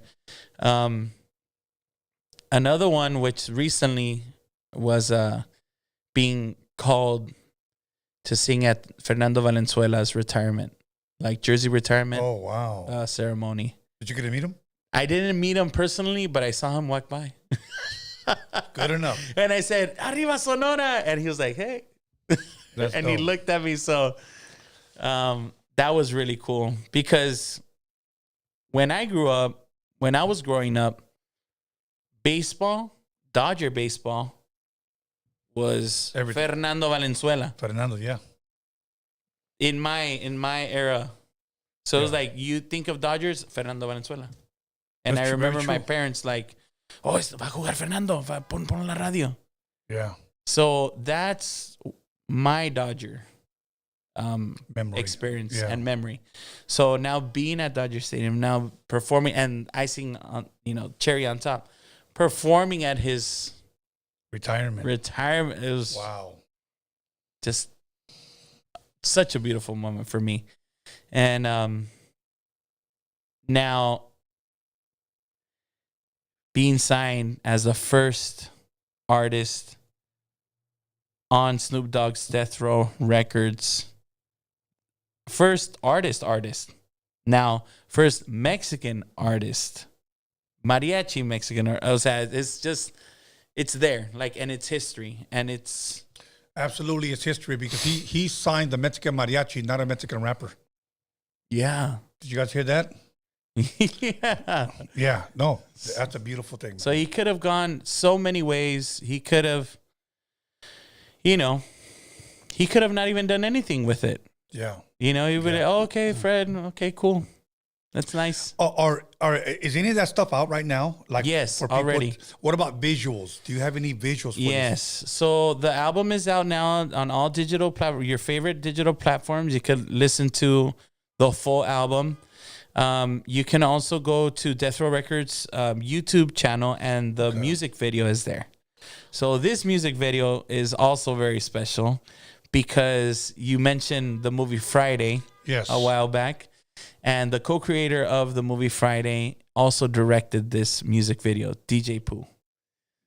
another one which recently was being called to sing at Fernando Valenzuela's retirement, like jersey retirement. Oh, wow. Ceremony. Did you get to meet him? I didn't meet him personally, but I saw him walk by. Good enough. And I said, "Arriba Sonora," and he was like, "Hey," and he looked at me. So that was really cool because when I was growing up, baseball, Dodger baseball, was Everything. Fernando Valenzuela. Fernando, yeah. In my era. So it was like, you think of Dodgers, Fernando Valenzuela. And That's I remember my true. parents like, "Oh, va a jugar Fernando, pon la radio." Yeah. So that's my Dodger Memory. experience and memory. So now being at Dodger Stadium, now performing and icing on, cherry on top, performing at his Retirement. it was just such a beautiful moment for me. And now being signed as the first artist on Snoop Dogg's Death Row Records. First artist. Now, first Mexican artist. Mariachi Mexican artist. It's there. And it's history. And it's... Absolutely, it's history because he signed the Mexican mariachi, not a Mexican rapper. Yeah. Did you guys hear that? Yeah. Yeah, no, that's a beautiful thing. So he could have gone so many ways. He could have, he could have not even done anything with it. Yeah. He would be like, "Oh, okay, Fred. Okay, cool. That's nice." Or is any of that stuff out right now? Yes, for people, already. What about visuals? Do you have any visuals for Yes. So the album is out now on all digital platforms, your favorite digital platforms. You could listen to the full album. You can also go to Death Row Records YouTube channel, and the music video is there. So this music video is also very special because you mentioned the movie Friday a while back. And the co-creator of the movie Friday also directed this music video, DJ Pooh.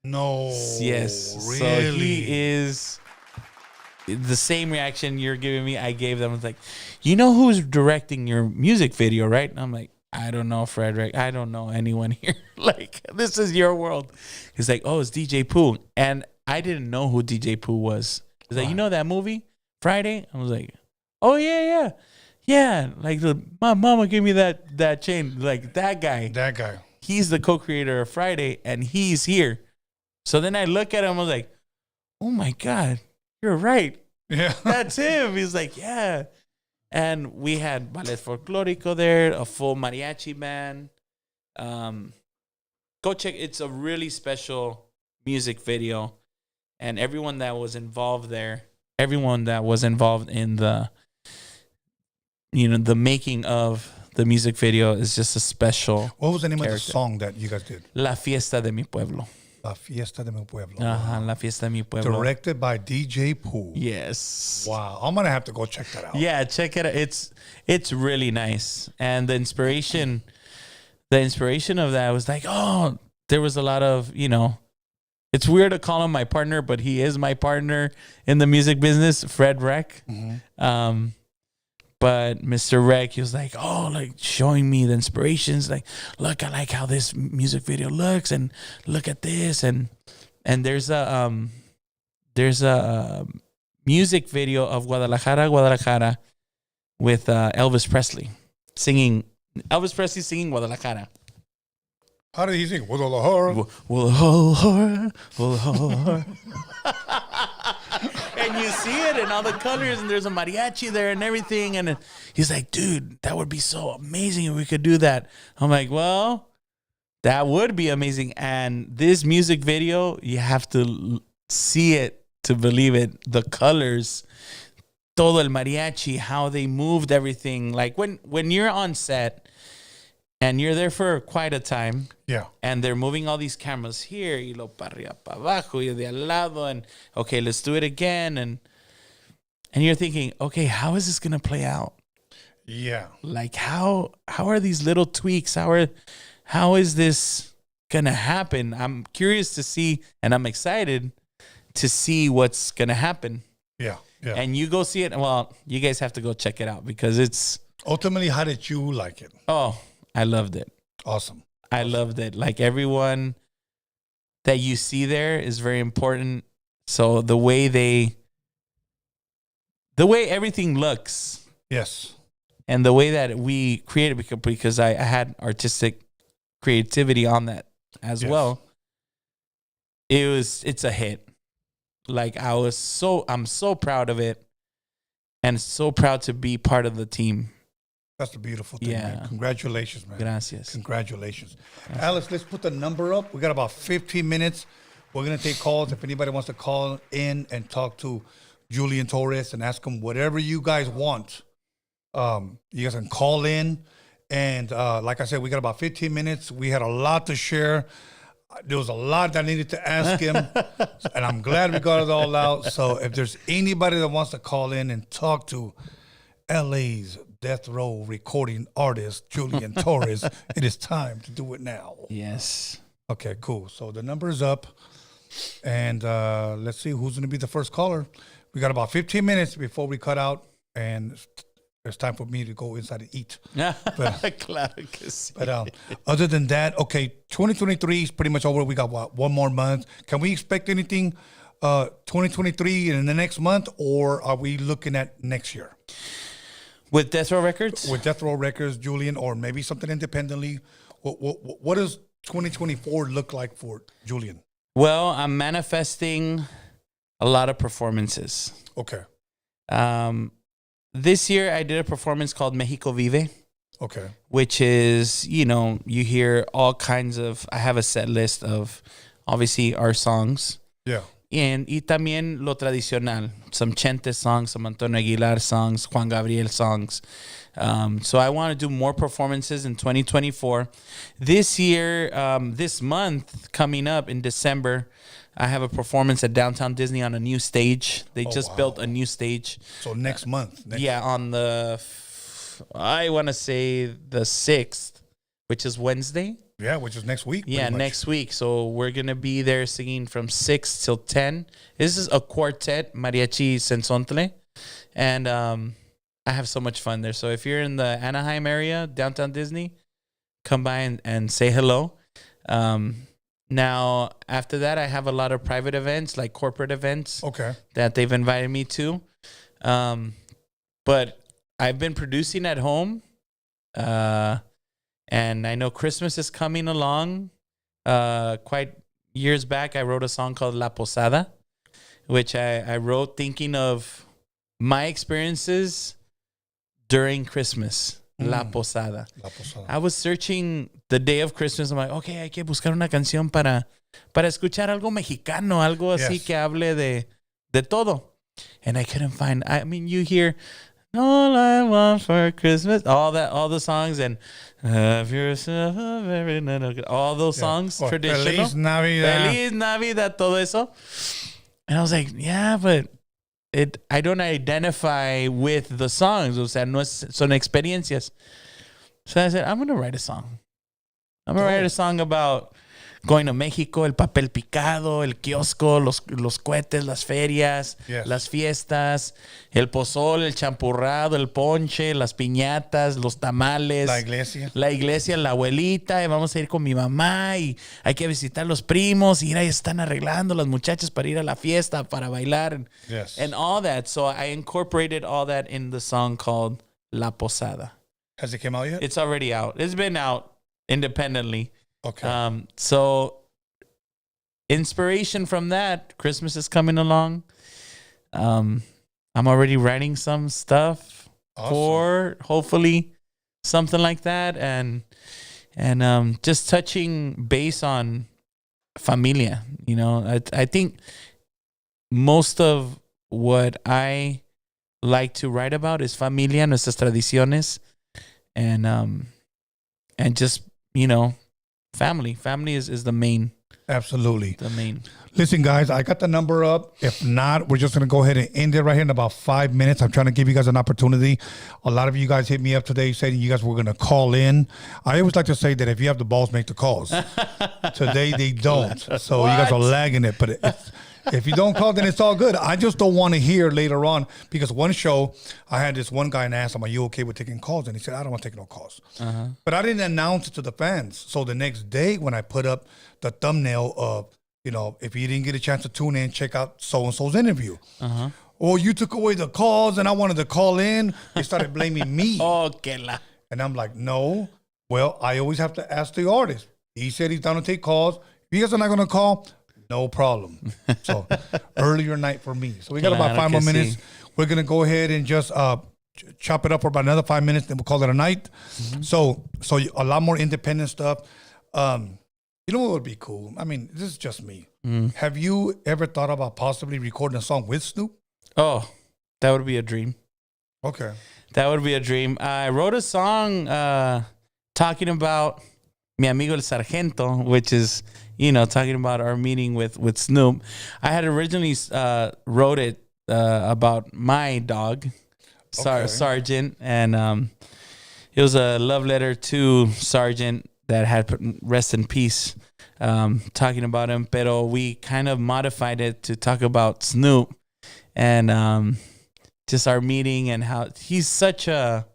No. Yes. Really? So he is the same reaction you're giving me. I gave them. It's like, who's directing your music video, right? And I'm like, "I don't know, Frederick. I don't know anyone here. This is your world." He's like, "Oh, it's DJ Pooh." And I didn't know who DJ Pooh was. He's like, "You know that movie, Friday?" I was like, "Oh, yeah. Yeah, my mama gave me that chain." That guy. That guy. He's the co-creator of Friday, and he's here. So then I look at him, I was like, "Oh my God, you're right. Yeah. That's him." He's like, "Yeah." And we had Ballet Folklorico there, a full mariachi band. Go check. It's a really special music video. And everyone that was involved there, everyone that was involved in the making of the music video is just a special. What was the name character. of the song that you guys did? La Fiesta de mi Pueblo. La Fiesta de mi Pueblo. La Fiesta de mi Pueblo. Directed by DJ Pooh. Yes. Wow. I'm going to have to go check that out. Yeah, check it out. It's really nice. And the inspiration of that was like, there was a lot of, it's weird to call him my partner, but he is my partner in the music business, Fred Reck. Mm-hmm. But Mr. Reck, he was like, showing me the inspirations. Like, look, I like how this music video looks, and look at this, and there's a music video of Guadalajara with Elvis Presley singing Guadalajara. How did he sing? Guadalajara. And you see it and all the colors, and there's a mariachi there and everything. And he's like, "Dude, that would be so amazing if we could do that." I'm like, "Well, that would be amazing." And this music video, you have to see it to believe it. The colors, todo el mariachi, how they moved everything. Like when you're on set and you're there for quite a time. Yeah. And they're moving all these cameras here, y lo para arriba, para abajo, y de al lado, and okay, let's do it again. And you're thinking, okay, how is this gonna play out? Yeah. Like how are these little tweaks? How is this going to happen? I'm curious to see, and I'm excited to see what's going to happen. Yeah. And you go see it. Well, you guys have to go check it out because it's... Ultimately, how did you like it? Oh, I loved it. Awesome. I loved it. Like, everyone that you see there is very important. So the way everything looks. Yes. And the way that we created, because I had artistic creativity on that as well. It's a hit. Like, I'm so proud of it and so proud to be part of the team. That's the beautiful thing, Yeah. man. Congratulations, man. Gracias. Congratulations. Alice, let's put the number up. We got about 15 minutes. We're going to take calls. If anybody wants to call in and talk to Julian Torres and ask him whatever you guys want, you guys can call in. And like I said, we got about 15 minutes. We had a lot to share. There was a lot that I needed to ask him, and I'm glad we got it all out. So if there's anybody that wants to call in and talk to LA's death row recording artist, Julian Torres, it is time to do it now. Yes. Okay, cool. So the number is up, and let's see who's going to be the first caller. We got about 15 minutes before we cut out, and it's time for me to go inside and eat. Claro que sí. But other than that, okay, 2023 is pretty much over. We got one more month. Can we expect anything 2023 in the next month, or are we looking at next year? With Death Row Records? With Death Row Records, Julian, or maybe something independently. What does 2024 look like for Julian? Well, I'm manifesting a lot of performances. Okay. This year, I did a performance called Mexico Vive. Okay. Which is, you hear all kinds of... I have a set list of, obviously, our songs. Yeah. Y también lo tradicional. Some Chente songs, some Antonio Aguilar songs, Juan Gabriel songs. So I want to do more performances in 2024. This year, this month, coming up in December... I have a performance at Downtown Disney on a new stage. They just built a new stage. So next month. On the, I want to say the 6th, which is Wednesday. Yeah, which is next week. Yeah, next week. So we're going to be there singing from 6 till 10. This is a quartet, Mariachi Sensontle. And I have so much fun there. So if you're in the Anaheim area, Downtown Disney, come by and say hello. Now, after that, I have a lot of private events, like corporate events, that they've invited me to. But I've been producing at home, and I know Christmas is coming along. Quite years back, I wrote a song called La Posada, which I wrote thinking of my experiences during Christmas. La Posada. I was searching the day of Christmas. I'm like, okay, hay que buscar una canción para escuchar algo mexicano, algo así que hable de todo. And I couldn't find. I mean, you hear all I want for Christmas, all the songs, and have yourself a very nice, all those songs, traditional. Feliz Navidad. Feliz Navidad, todo eso. And I was like, yeah, but I don't identify with the songs. O sea, son experiencias. So I said, I'm going to write a song. I'm going to write a song about going to Mexico, el papel picado, el kiosco, los cohetes, las ferias, las fiestas, el pozol, el champurrado, el ponche, las piñatas, los tamales. La iglesia, la abuelita. Y vamos a ir con mi mamá y hay que visitar los primos. Y ahí están arreglando las muchachas para ir a la fiesta, para bailar. And all that. So I incorporated all that in the song called La Posada. Has it come out yet? It's already out. It's been out independently. Okay. So inspiration from that, Christmas is coming along. I'm already writing some stuff for hopefully something like that, and just touching base on familia. I think most of what I like to write about is familia, nuestras tradiciones, and just family. Family is the main. Absolutely. the main. Listen, guys, I got the number up. If not, we're just going to go ahead and end it right here in about 5 minutes. I'm trying to give you guys an opportunity. A lot of you guys hit me up today saying you guys were going to call in. I always like to say that if you have the balls, make the calls. Today, they don't. So you guys are lagging it. But if you don't call, then it's all good. I just don't want to hear later on, because one show, I had this one guy and asked him, are you okay with taking calls? And he said, I don't want to take no calls. But I didn't announce it to the fans. So the next day when I put up the thumbnail of, you know, if you didn't get a chance to tune in, check out so-and-so's interview. Or you took away the calls and I wanted to call in. They started blaming me. And I'm like, no. Well, I always have to ask the artist. He said he's down to take calls. If you guys are not going to call, no problem. So earlier night for me. So we got about 5 more minutes. We're going to go ahead and just chop it up for about another 5 minutes. Then we'll call it a night. So a lot more independent stuff. You know what would be cool? I mean, this is just me. Have you ever thought about possibly recording a song with Snoop? Oh, that would be a dream. Okay. That would be a dream. I wrote a song talking about Mi Amigo el Sargento, which is, you know, talking about our meeting with Snoop. I had originally wrote it about my dog, Sergeant, and it was a love letter to Sergeant that had rest in peace, talking about him. Pero we kind of modified it to talk about Snoop and just our meeting and how he's such a...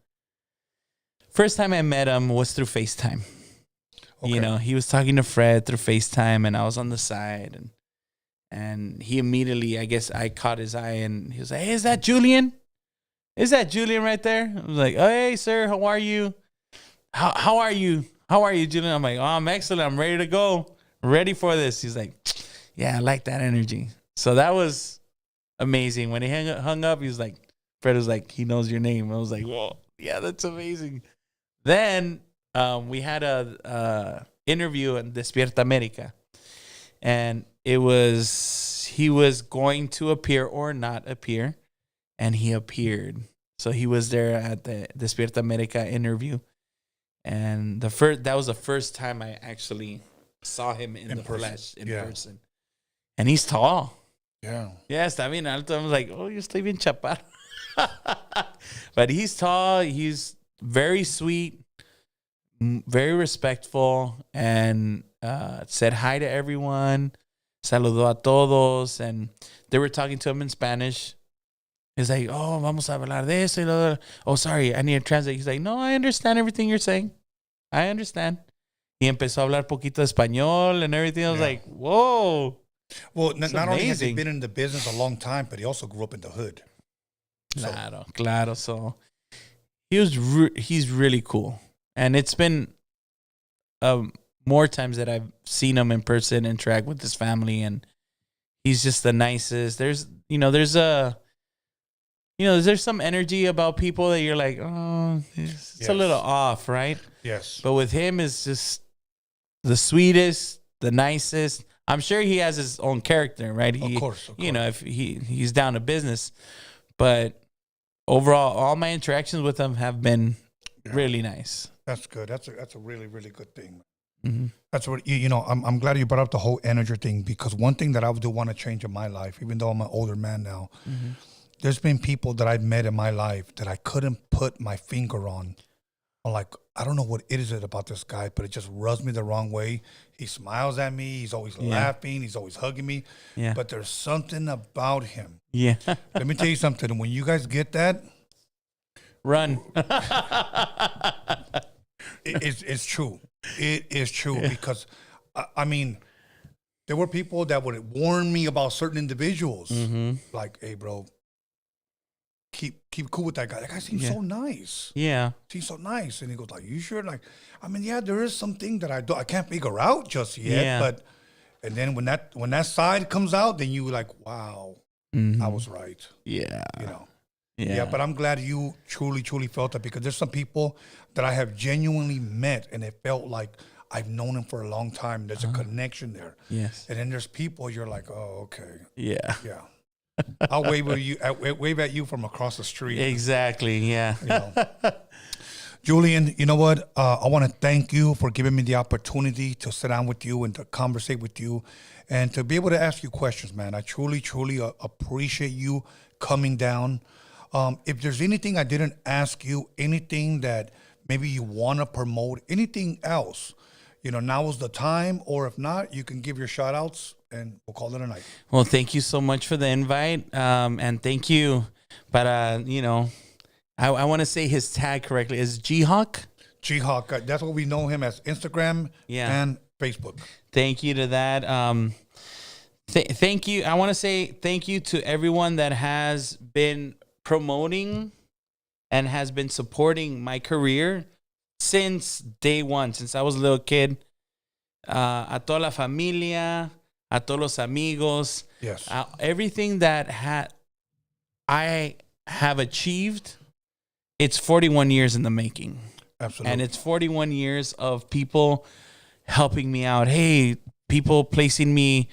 First time I met him was through FaceTime. Okay. You know, he was talking to Fred through FaceTime and I was on the side and he immediately, I guess I caught his eye and he was like, hey, is that Julian? Is that Julian right there? I was like, oh, hey, sir, how are you? How are you? How are you, Julian? I'm like, oh, I'm excellent. I'm ready to go. Ready for this. He's like, yeah, I like that energy. So that was amazing. When he hung up, he was like, Fred was like, he knows your name. I was like, whoa, yeah, that's amazing. Then we had a interview in Despierta America. And he was going to appear or not appear. And he appeared. So he was there at the Despierta America interview. And that was the first time I actually saw him in the flesh, in person. And he's tall. Yeah. Yes, I mean, I was like, oh, yo estoy bien chaparro. But he's tall. He's very sweet, very respectful, and said hi to everyone. Saludó a todos. And they were talking to him in Spanish. He's like, oh, vamos a hablar de eso. Oh, sorry, I need to translate. He's like, no, I understand everything you're saying. I understand. Y empezó a hablar poquito español and everything. I was like, whoa. Well, not only has he been in the business a long time, but he also grew up in the hood. Claro. So he's really cool. And it's been more times that I've seen him in person, interact with his family, and he's just the nicest. There's some energy about people that you're like, oh, it's a little off, right? Yes. But with him, it's just the sweetest, the nicest. I'm sure he has his own character, right? Of course. You know, if he's down to business. But overall, all my interactions with him have been really nice. That's good. That's a really, really good thing. Mm-hmm. That's what I'm glad you brought up the whole energy thing, because one thing that I do want to change in my life, even though I'm an older man now, there's been people that I've met in my life that I couldn't put my finger on. I'm like, I don't know what it is about this guy, but it just rubs me the wrong way. He smiles at me. He's always laughing. He's always hugging me. Yeah. But there's something about him. Yeah. Let me tell you something. When you guys get that, run. It's true. It is true because, I mean, there were people that would warn me about certain individuals. Like, hey, bro, keep cool with that guy. That guy seems so nice. Yeah. Seems so nice. And he goes like, you sure? Like, I mean, there is something that I can't figure out just yet. Yeah. But, and then when that side comes out, then you like, wow, I was right. Yeah. You know. Yeah, but I'm glad you truly, truly felt that, because there's some people that I have genuinely met and it felt like I've known them for a long time. There's a connection there. Yes. And then there's people you're like, oh, okay. Yeah. Yeah. I'll wave at you from across the street. Exactly. Yeah. You know. Julian, you know what? I want to thank you for giving me the opportunity to sit down with you and to conversate with you and to be able to ask you questions, man. I truly, truly appreciate you coming down. If there's anything I didn't ask you, anything that maybe you want to promote, anything else, now is the time. Or if not, you can give your shout outs and we'll call it a night. Well, thank you so much for the invite. And thank you. But, I want to say his tag correctly. Is G-Hawk? G-Hawk. That's what we know him as, Instagram and Facebook. Thank you to that. Thank you. I want to say thank you to everyone that has been promoting and has been supporting my career since day one, since I was a little kid. A toda la familia, a todos los amigos. Yes. Everything that I have achieved, it's 41 years in the making. Absolutely. And it's 41 years of people helping me out. Hey, people placing me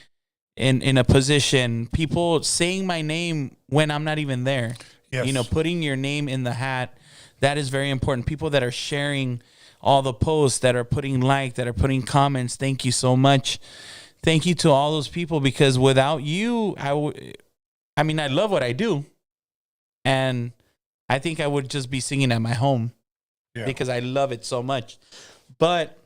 in a position, people saying my name when I'm not even there. Yes. Putting your name in the hat, that is very important. People that are sharing all the posts, that are putting that are putting comments. Thank you so much. Thank you to all those people, because without you, I love what I do. And I think I would just be singing at my home because I love it so much. But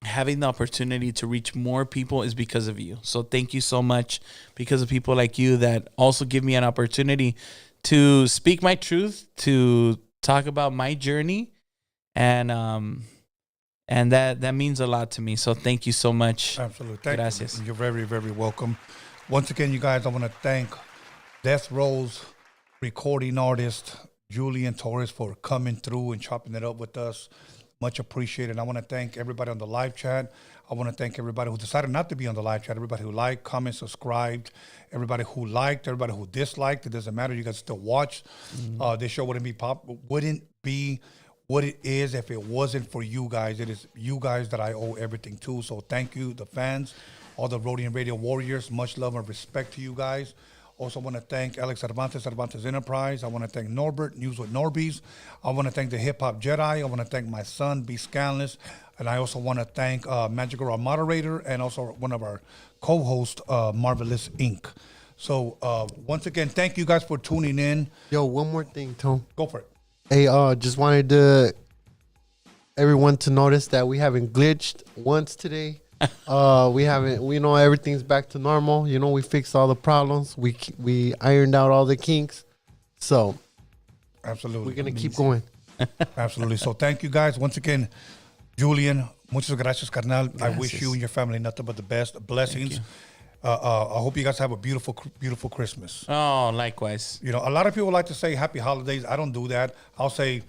having the opportunity to reach more people is because of you. So thank you so much, because of people like you that also give me an opportunity to speak my truth, to talk about my journey. And that means a lot to me. So thank you so much. Absolutely. Thank Gracias. you. You're very, very welcome. Once again, you guys, I want to thank Death Row's recording artist, Julian Torres, for coming through and chopping it up with us. Much appreciated. I want to thank everybody on the live chat. I want to thank everybody who decided not to be on the live chat, everybody who liked, commented, subscribed, everybody who liked, everybody who disliked. It doesn't matter. You guys still watch. This show wouldn't be what it is if it wasn't for you guys. It is you guys that I owe everything to. So thank you, the fans, all the Roadium Radio warriors. Much love and respect to you guys. Also want to thank Alex Cervantes Enterprise. I want to thank Norbert, News with Norbies. I want to thank the Hip Hop Jedi. I want to thank my son, B. Scanless. And I also want to thank Magical, our moderator, and also one of our co-hosts, Marvelous Inc. So once again, thank you guys for tuning in. Yo, one more thing, Tom. Go for it. Hey, just wanted everyone to notice that we haven't glitched once today. We know everything's back to normal. We fixed all the problems. We ironed out all the kinks. So Absolutely. we're going to keep going. Absolutely. So thank you guys. Once again, Julian, muchas gracias, carnal. I wish you and your family nothing but the best. Blessings. I hope you guys have a beautiful, beautiful Christmas. Oh, likewise. A lot of people like to say happy holidays. I don't do that. I'll say,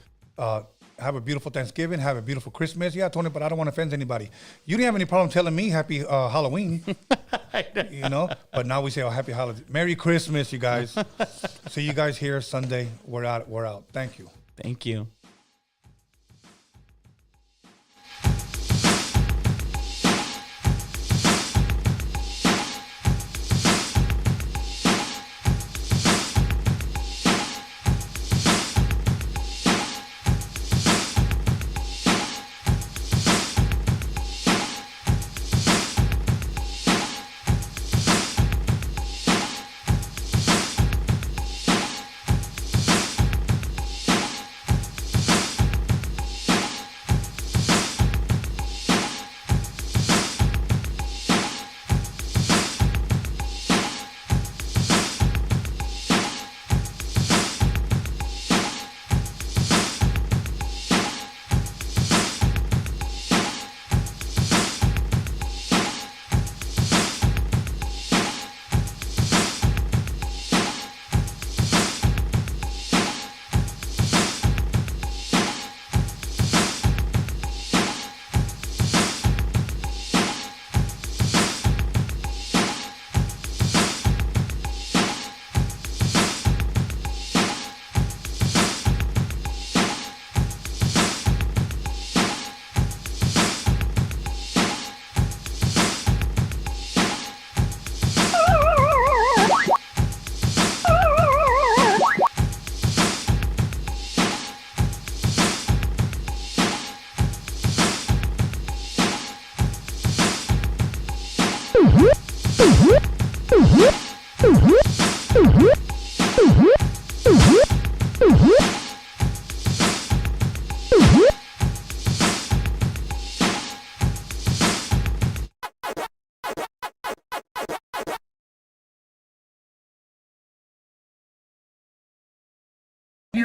have a beautiful Thanksgiving, have a beautiful Christmas. Yeah, Tony, but I don't want to offend anybody. You didn't have any problem telling me happy Halloween, but now we say, happy holidays. Merry Christmas, you guys. See you guys here Sunday. We're out. Thank you. Thank you.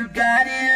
you got it